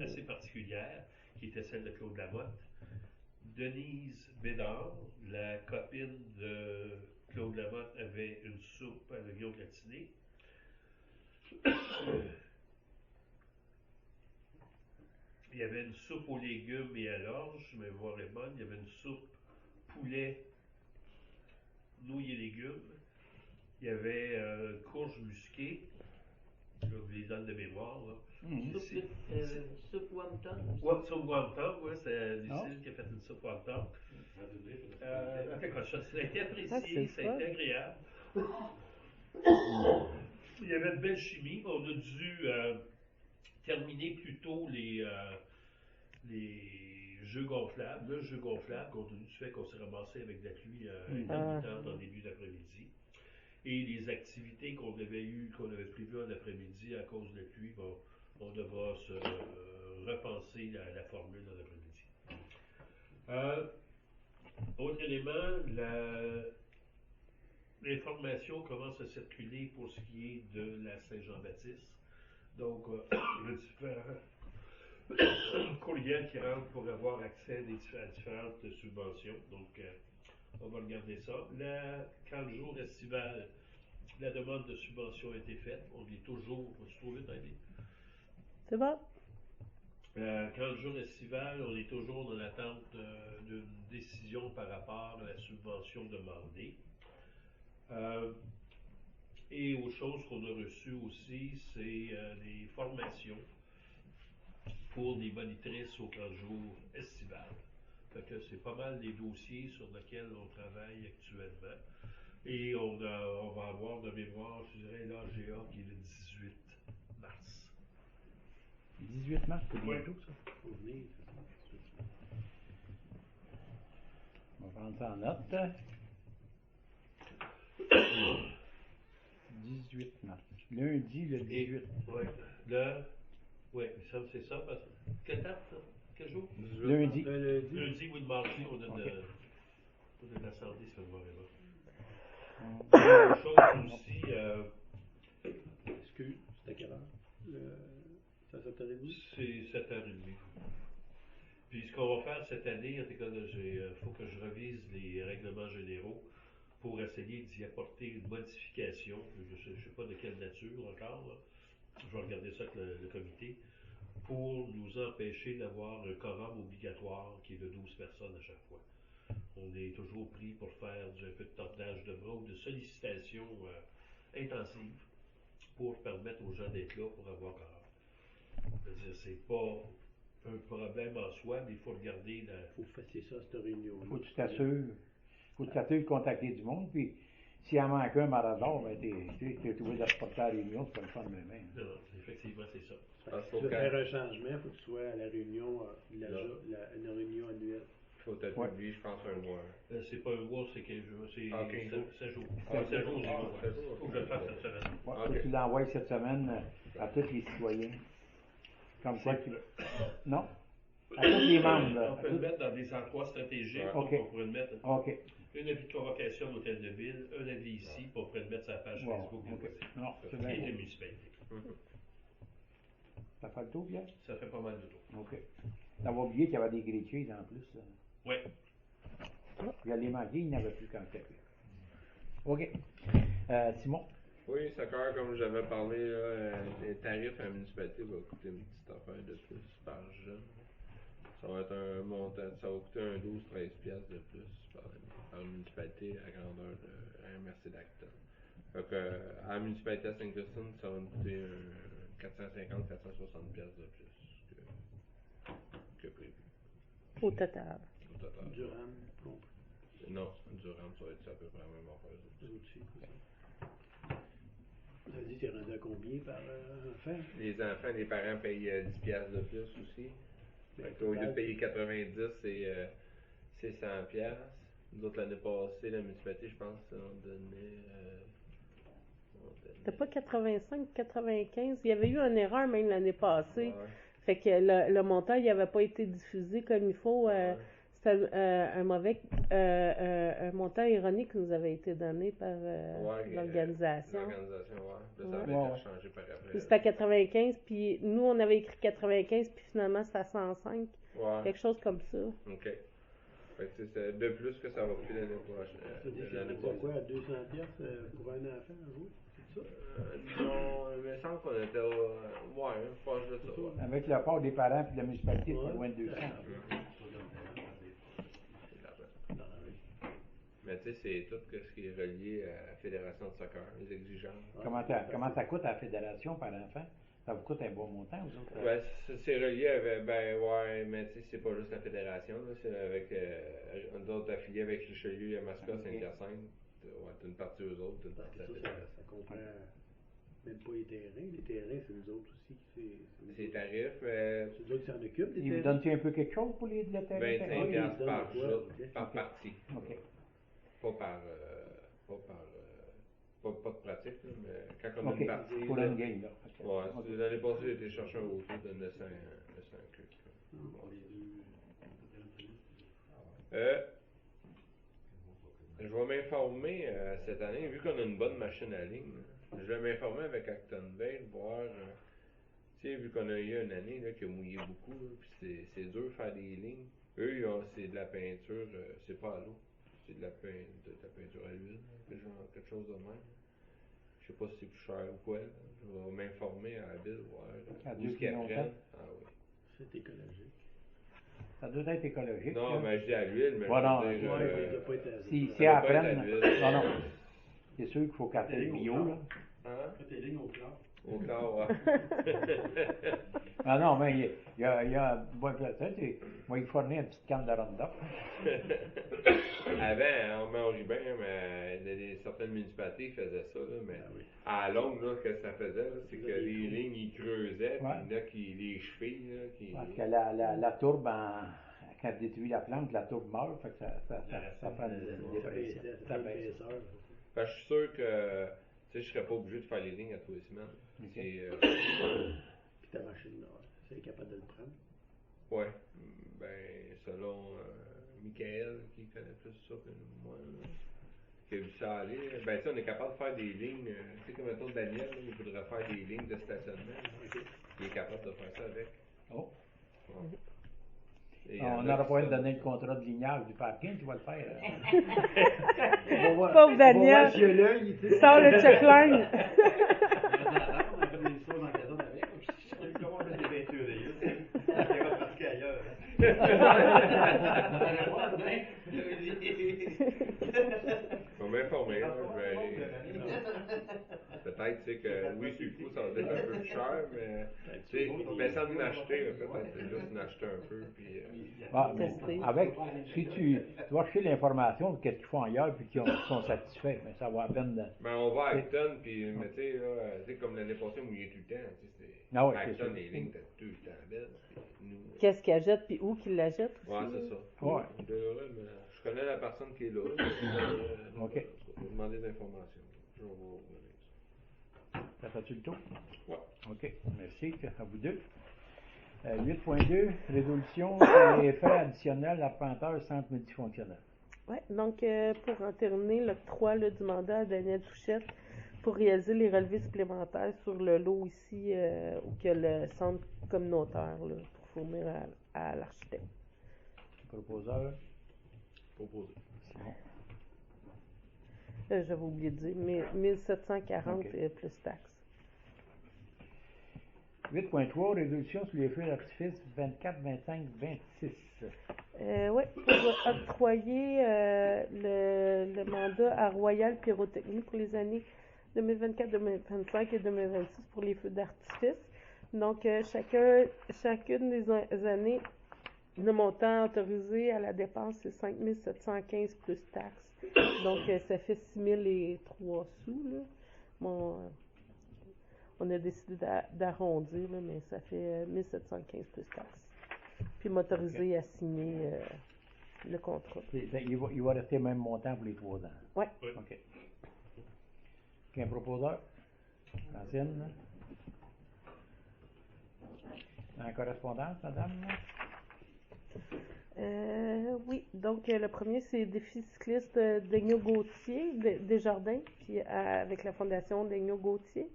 assez particulière, qui était celle de Claude Lamotte. Denise Bédard, la copine de Claude Lamotte, avait une soupe à l'oignon gratiné. Il y avait une soupe aux légumes et à l'orge, mais voir est bonne. Il y avait une soupe poulet, nouilles et légumes. Il y avait courge musquée. Je vous les donne de mémoire. Là. Soupe wonton. Ouais, soupe wonton, ouais, c'est Non. Lucille qui a fait une soupe wonton. Ça a été apprécié, Ah, c'est ça a été fun. agréable. Il y avait une belle chimie. On a dû terminer plus tôt les jeux gonflables. Le jeu gonflable, compte tenu du fait qu'on s'est ramassé avec de la pluie intermittente en début d'après-midi. Et les activités qu'on avait prévues en après-midi à cause de la pluie, bon, on devra se repenser la formule en après-midi. Autre élément, l'information commence à circuler pour ce qui est de la Saint-Jean-Baptiste. Donc, le différent courriel qui rentre pour avoir accès à différentes subventions. Donc, on va regarder ça. Quand le jour estival, la demande de subvention a été faite. On est toujours. Faut-tu trouver vite, Andy? C'est bon? Quand le jour estival, on est toujours dans l'attente d'une décision par rapport à la subvention demandée. Et aux choses qu'on a reçues aussi, c'est des formations pour des monitrices au camp de jour estival. Fait que c'est pas mal des dossiers sur lesquels on travaille actuellement. Et on va avoir de mémoire, je dirais, l'AGA qui est le 18 mars. 18 mars, c'est bientôt, ça. Faut venir, c'est ça. On va prendre ça en note. 18 mars. Lundi, le 18. Oui, ça c'est ça. Parce que, quelle date, ça? Quel jour? Lundi. Lundi, oui, de mardi, on a de la santé, ça va vraiment. Autre chose aussi, 7h30? C'est 7h30. Puis ce qu'on va faire cette année, en tout cas, il faut que je revise les règlements généraux pour essayer d'y apporter une modification. Je ne sais pas de quelle nature encore, là. Je vais regarder ça avec le comité, pour nous empêcher d'avoir un quorum obligatoire qui est de 12 personnes à chaque fois. On est toujours pris pour faire un peu de tornage de bras ou de sollicitation intensive pour permettre aux gens d'être là pour avoir quorum. Je veux dire, c'est pas un problème en soi, mais il faut regarder la... Faut que vous fassiez ça, cette réunion-là. Faut que tu t'assures de contacter du monde, puis s'il en manque un par hasard, ben t'es obligé de reporter à la réunion, c'est pas le fun de même. Non, effectivement, c'est ça. Parce Si qu'il tu veux faut faire un changement, il faut que tu sois à la réunion, une réunion annuelle. faut te publier, je pense, un mois. C'est pas un mois, c'est 15 jours, c'est Ah, 15 jours. 7 jours. Ah, 7 jours, ah, c'est 7 jours. faut que je le fasse cette semaine. Ouais, Ok. faut que tu l'envoies cette semaine à tous les citoyens. Comme quoi tu... Non? À tous les membres. là. On peut le mettre dans des endroits stratégiques, Ouais. donc Ok. on pourrait le mettre OK. une avis de convocation d'hôtel de ville, un avis ici, puis on pourrait le mettre sur la page Wow, Facebook des OK. voisins. Non, c'est Et bien des beau. municipalités. Ça fait le tour, Pierre? Ça fait pas mal de tour. OK. T'avais oublié qu'il y avait des grilled cheese en plus. Là. Oui. Je les manquer, il n'y en avait plus quand j'étais plus. OK. Simon? Oui, Soccer, comme j'avais parlé, là, les tarifs à la municipalité vont coûter une petite affaire de plus par jeune. Ça va être un montant, ça va coûter un 12-13 piastres de plus par municipalité à grandeur de la MRC d'Acton. Fait que à la municipalité à Saint-Christine, ça va nous coûter 450-460 piastres de plus que prévu. Au total. Au total. Durham, compris. Non, Durham, ça va être à peu près la même affaire. Eux aussi, c'est ça. Tu as dit, t'es rendu à combien par enfant? Les enfants, les parents payent 10 piastres de plus aussi. Fait que, au lieu de payer 90, c'est 100 piastres. Nous autres, l'année passée, la municipalité, je pense, on donnait... C'était pas 85, 95. Il y avait eu une erreur même l'année passée. Ouais. Fait que le montant, il n'avait pas été diffusé comme il faut. C'était un mauvais un montant ironique qui nous avait été donné par l'organisation. L'organisation, ouais. Là, ça Ouais. avait Ouais. été changé par après. Puis c'était à 95, puis nous, on avait écrit 95, puis finalement, c'était à 105. Ouais. Quelque chose comme ça. OK. Fait que c'est de plus que ça va coûter l'année prochaine. Ça dit que l'année c'est passée. quoi, à 200 piastres pour un enfant un jour? C'est ça? Non, il me semble qu'on était ouais, proche de ça. Ouais. Avec le part des parents et de la municipalité, c'est pas Ouais. loin de 200. C'est là-bas. Non, oui. Mais tu sais, c'est tout ce qui est relié à la Fédération de soccer, les exigences. Comment ça coûte à la fédération par enfant? Ça vous coûte un bon montant, vous autres? Ben, c'est relié avec, ben ouais, mais tu sais, c'est pas juste la fédération, là, c'est avec d'autres affiliés avec Richelieu, Yamaska, Ok. Saint-Hyacinthe. Ouais, t'as une partie eux autres, t'as une Parce partie que de la ça, fédération. ça comprend même pas les terrains. Les terrains, c'est nous autres aussi C'est les tarifs, c'est nous autres qui s'en occupent des Ils vous terrains. donnent-tu un peu quelque chose pour les le terrain? 25 oui, piastres ils donnent par quoi, jour, ok. par Ok. partie. OK. Pas par, pas de pratique, là, mais quand on a OK. une partie. Pour là, une game, là. OK. Ouais, OK. l'année passée, j'ai été chercher un autour de 900 cucs. Je vais m'informer cette année, vu qu'on a une bonne machine à ligne, là, je vais m'informer avec Actonville, voir, tu sais, vu qu'on a eu une année là, qui a mouillé beaucoup, là, puis c'est dur de faire des lignes. Eux, c'est de la peinture, c'est pas à l'eau, c'est de la peinture à l'huile, quelque chose de même. Je sais pas si c'est plus cher ou quoi, là. Je vais m'informer à la ville, voir Ça où dure ce qu'ils plus longtemps? apprennent. Ah oui. C'est écologique. Ça doit être écologique. Non, là. mais je dis à l'huile, mais Ouais, non, je veux dire, Ouais, ça doit pas être à- Si ça si doit pas être à apprennent. l'huile. Non, non. C'est sûr qu'il faut qu'elle fasse bio, là. Hein? Fais tes lignes au clair. Au corps, ouais. Ah non, mais il y a un bon placement. Moi, il faut fournir une petite canne de Roundup. Avant, on mangeait bien, mais certaines municipalités faisaient ça, là, mais Ah oui. à la longue, là, ce que ça faisait, là, c'est que Vous avez les trous. lignes, ils creusaient, puis Ouais. il y en a qui, les chevilles, là, qui... Parce que la tourbe, quand elle détruit la plante, la tourbe meurt. Fait que ça prend des Ça fait dépressions. ça Ça fait baisse. épaisseur. Fait que je suis sûr que, tu sais, je serais pas obligé de faire les lignes à tous les semaines. Ok. C'est, Puis ta machine, là, c'est capable de le prendre. ouais, ben, selon Michael, qui connaît plus ça que moi, là, qui a vu ça aller. Ben, tu sais, on est capable de faire des lignes. Tu sais, comme mettons Daniel, là, il voudrait faire des lignes de stationnement. là. Il est capable de faire ça avec. Oh. Ouais. Et On n'aura pas à donner le contrat de lignage du parking, tu vas le faire. Pauvre Daniel. S'il a l'œil, tu sais. Sors le checkline. On a fait des choses en caserne avec. Comment on fait des peintures d'ailleurs? Il va pratiquer ailleurs. On va m'informer, là, je vais aller. Peut-être, tu sais, que oui, c'est fou, ça va être un peu plus cher, mais. Tu sais, mais sans en acheter, peut-être, c'est juste en acheter un peu, puis. Ah, mais Tester. avec, si tu vas chercher l'information de qu'est-ce qu'ils font ailleurs puis qu'ils sont satisfaits, mais ça vaut la peine de. Ben, on va à Acton, puis, mais tu sais, là, tu sais, comme l'année passée, on mouillait tout le temps, tu sais, c'était. Ah ouais, c'est Acton, sûr. les lignes étaient tout le temps belles, puis nous. Qu'est-ce qu'il achète, puis où qu'il l'achète aussi. Ouais, c'est ça. Ouais. On devrait, mais je connais la personne qui est là. Ok. Je vais demander des informations. Je vais voir. Ça fait-tu le tour? Ouais. OK. Merci. À vous deux. 8.2, résolution sur les frais additionnels d'arpenteur centre multifonctionnel. Ouais, donc pour en terminer l'octroi là, du mandat à Daniel Touchette pour réaliser les relevés supplémentaires sur le lot ici où il y a le centre communautaire là, pour fournir à l'architecte. Proposeur, Proposé. Simon. J'avais oublié de dire, mais 1740 Ok. plus taxes. 8.3, résolution sur les feux d'artifice 24, 25, 26. Oui, pour octroyer le mandat à Royal Pyrotechnie pour les années 2024, 2025 et 2026 pour les feux d'artifice. Donc, chacune des années, le montant autorisé à la dépense, c'est 5 715 plus taxes. Donc, ça fait 6 003 sous. Là. Bon, on a décidé d'arrondir, là, mais ça fait 1715 plus taxes. Puis m'autoriser à signer le contrat. Il va rester le même montant pour les 3 ans. Oui. Oui. OK. Un proposeur? Francine? En correspondance, madame? Oui, donc le premier, c'est Défi cycliste d'Aigneau Gauthier, Desjardins, puis avec la fondation d'Aigneau Gauthier.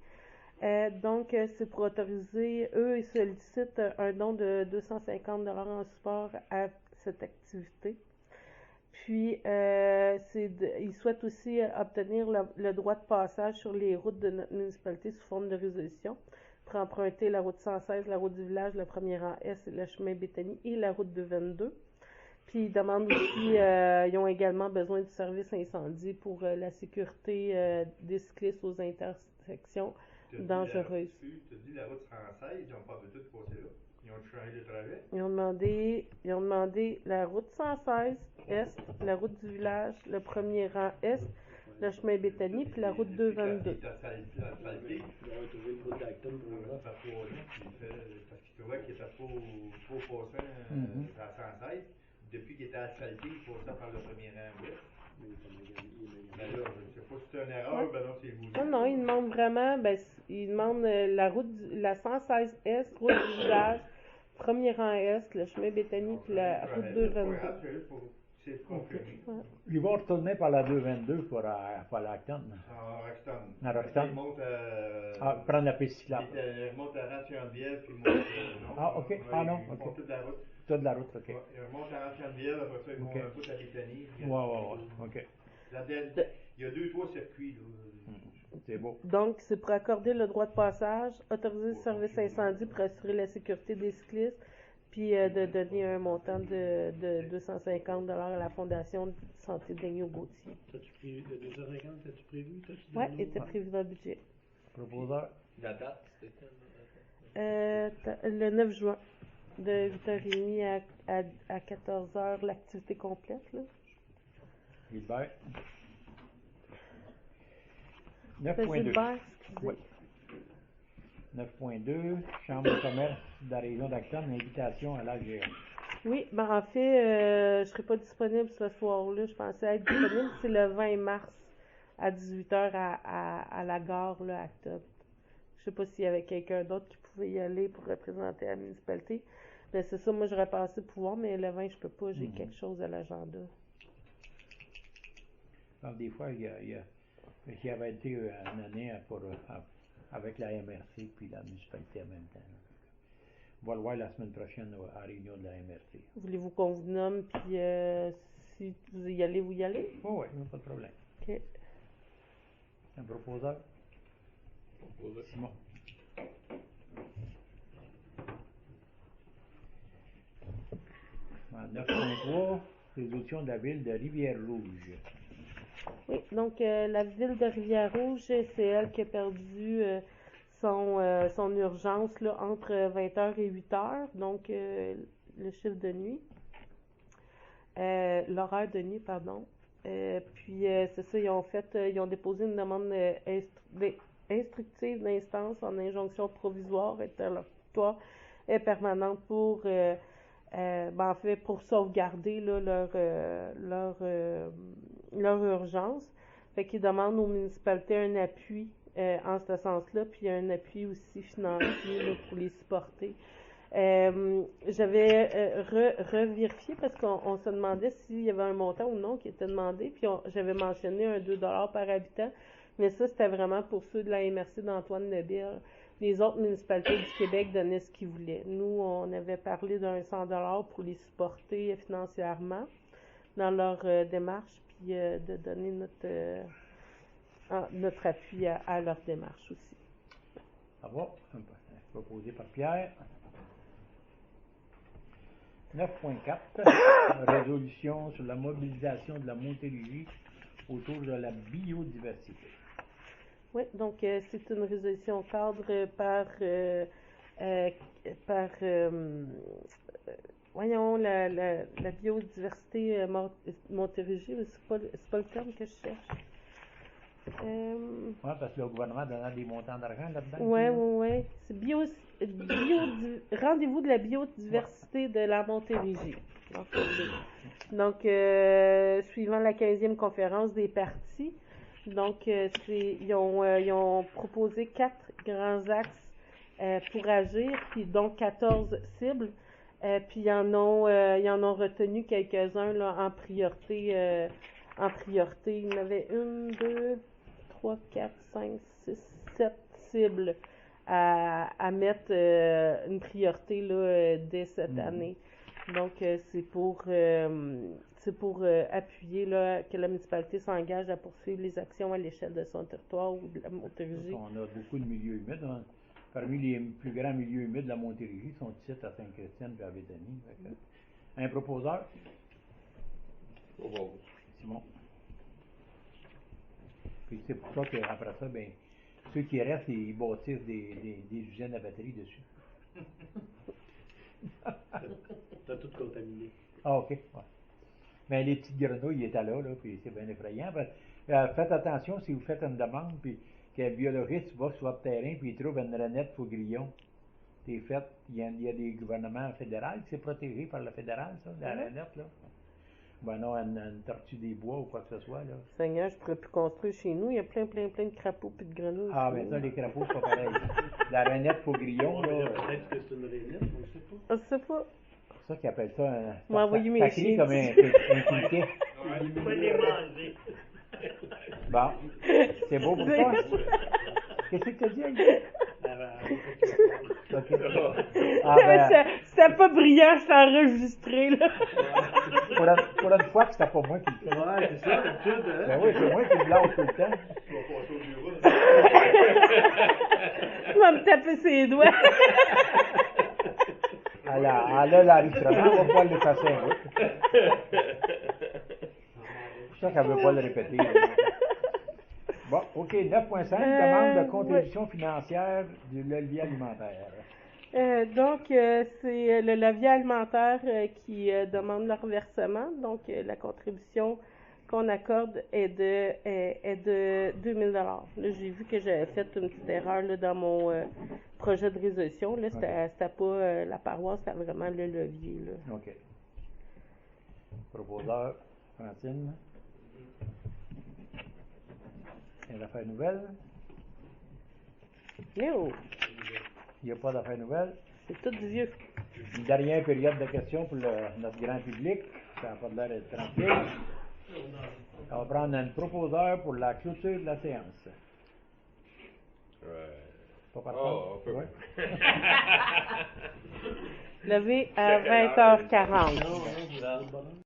Donc, c'est pour autoriser, eux, ils sollicitent un don de 250 $ en support à cette activité. Puis, ils souhaitent aussi obtenir le droit de passage sur les routes de notre municipalité sous forme de résolution pour emprunter la route 116, la route du village, le premier rang S, le chemin Béthanie et la route 222. Puis, ils demandent aussi, ils ont également besoin du service incendie pour la sécurité des cyclistes aux intersections dangereuses. Tu as dit la route 116, ils n'ont pas de tout passer là. Ils ont changé de trajet. Ils ont demandé la route 116 Est, la route du village, le premier rang Est, le chemin Béthanie, puis la route 222. La saleté. Il a retrouvé le bout d'acton pour le Parce qu'il trouvait qu'il était trop passant à 116. Depuis qu'il était asphalté, il passait par le premier rang ouest. Ben là, je ne sais pas si c'est une erreur, ben non, c'est vous. Non, non, ils demandent vraiment, ils demandent la 116 Est, route du village, premier rang Est, le chemin Béthanie, puis la route 222. C'est confirmé. Il va retourner par la 222 pour l'Acton. En Roxton. À Roxton. Il monte Prendre la piste cyclable. il remonte à Ranch-Bièvre, puis il monte. Ah, OK. Ah, non, Ils OK. font toute la route. Toute la route, OK. Ouais, il remonte à Ranch-Bièvre, après ça, ils OK. montent un peu à Béthanie. Ouais. OK. Il y a 2-3 circuits, là. C'est beau. Donc, c'est pour accorder le droit de passage, autoriser le service incendie pour assurer la sécurité des cyclistes, puis de donner un montant de 250 $ à la Fondation de santé d'Aigneau Gauthier. T'as-tu prévu, le 250, t'as-tu prévu? Oui, était prévu dans le budget. Proposeur? La date, c'était quand? Le 9 juin, de 8h30 à 14h, l'activité complète. Là. Gilbert? Gilbert, 9.2. excusez. Oui. 9.2, Chambre de commerce de la région d'Acton, invitation à l'AGA. Oui, en fait, je ne serai pas disponible ce soir-là. Je pensais être disponible. C'est le 20 mars à 18h à la gare là, à Acton. Je ne sais pas s'il y avait quelqu'un d'autre qui pouvait y aller pour représenter la municipalité. Mais c'est ça, moi j'aurais pensé pouvoir, mais le 20, je peux pas. J'ai quelque chose à l'agenda. Alors, des fois, j'y avais été une année avec la MRC puis la municipalité en même temps. On va le voir la semaine prochaine à la réunion de la MRC. Voulez-vous qu'on vous nomme, puis si vous y allez, vous y allez? Oh, oui, pas de problème. OK. Un proposeur? Simon. 9.3, résolution de la ville de Rivière-Rouge. Oui, donc la ville de Rivière-Rouge, c'est elle qui a perdu son urgence là, entre 20h et 8h, donc le chiffre de nuit. L'horaire de nuit, pardon. Puis c'est ça, ils ont déposé une demande instructive d'instance en injonction provisoire, interlocutoire et permanente pour en fait, pour sauvegarder là, leur urgence. Fait qu'ils demandent aux municipalités un appui en ce sens-là, puis un appui aussi financier là, pour les supporter. J'avais revérifié parce qu'on se demandait s'il y avait un montant ou non qui était demandé, puis j'avais mentionné un 2$ par habitant, mais ça, c'était vraiment pour ceux de la MRC d'Antoine Lebel. Les autres municipalités du Québec donnaient ce qu'ils voulaient. Nous, on avait parlé d'un 100$ pour les supporter financièrement dans leur démarche, puis de donner notre appui à leur démarche aussi. Ça va, proposé par Pierre. 9.4, résolution sur la mobilisation de la Montérégie autour de la biodiversité. Oui, donc c'est une résolution cadre voyons, la biodiversité Montérégie, mais c'est pas le terme que je cherche. Oui, parce que le gouvernement donnant des montants d'argent là-dedans. Oui. C'est rendez-vous de la biodiversité de la Montérégie. Donc, suivant la 15e conférence des partis, donc ils ont proposé 4 grands axes pour agir, puis donc 14 cibles. Puis ils en ont retenu quelques-uns là, en priorité. Il y en avait 1, 2, 3, 4, 5, 6, 7 cibles à mettre une priorité là, dès cette année. Donc, c'est pour appuyer là, que la municipalité s'engage à poursuivre les actions à l'échelle de son territoire ou de la Montérégie. On a beaucoup de milieux humides. Hein. Parmi les plus grands milieux humides de la Montérégie sont ici à Sainte-Christiane et à Béthanie. Un proposeur? Simon. Puis c'est pour ça qu'après ça, ben, ceux qui restent, ils bâtissent des usines à batterie dessus. T'as tout contaminé. Ah, OK. Ouais. Mais les petites grenouilles, ils étaient là, puis c'est bien effrayant. Faites attention si vous faites une demande, puis qu'un biologiste va sur votre terrain, puis il trouve une renette faux-grillon. C'est fait, il y a des gouvernements fédéraux qui c'est protégé par le fédéral, ça, la renette, là. Ben non, une tortue des bois ou quoi que ce soit, là. Seigneur, je pourrais plus construire chez nous. Il y a plein de crapauds et de grenouilles. Ah, ben ça, les crapauds, c'est pas pareil. La renette faux-grillon, là. Peut-être que c'est une renette, on ne sait pas. Je sais pas. C'est ça qu'ils appellent ça un. On m'a envoyé mes ça crie chiens comme un dessus. criquet. Il faut les manger. Bon. C'est beau pour toi? Qu'est-ce que tu as dit, Aïe? OK. Ah, ben, C'était pas brillant, c'était enregistré, là. pour une fois que c'était pas moi qui le fais. Ouais, c'est ça, d'habitude, hein? Ben oui, c'est moi qui le lâche tout le temps. Tu vas passer au bureau. Tu vas me taper ses doigts. Alors, l'enregistrement, on va pouvoir l'effacer un peu. Je sais qu'elle ne veut pas le répéter. Bon, OK, 9.5, demande de contribution financière du levier alimentaire. Donc, c'est le levier alimentaire qui demande leur versement. Donc, la contribution qu'on accorde est de 2000 $. Là, j'ai vu que j'avais fait une petite erreur là, dans mon projet de résolution. Là, c'était pas la paroisse, c'était vraiment le levier. Là. OK. Proposeur, Francine. Une affaire nouvelle? Yo, Il n'y a pas d'affaires nouvelles. c'est tout du vieux. Une dernière période de questions pour notre grand public. Ça n'a pas l'air d'être tranquille. On va prendre un proposeur pour la clôture de la séance. Pas par Oh, on peut. Ouais. Levé à 20h40. Non, non,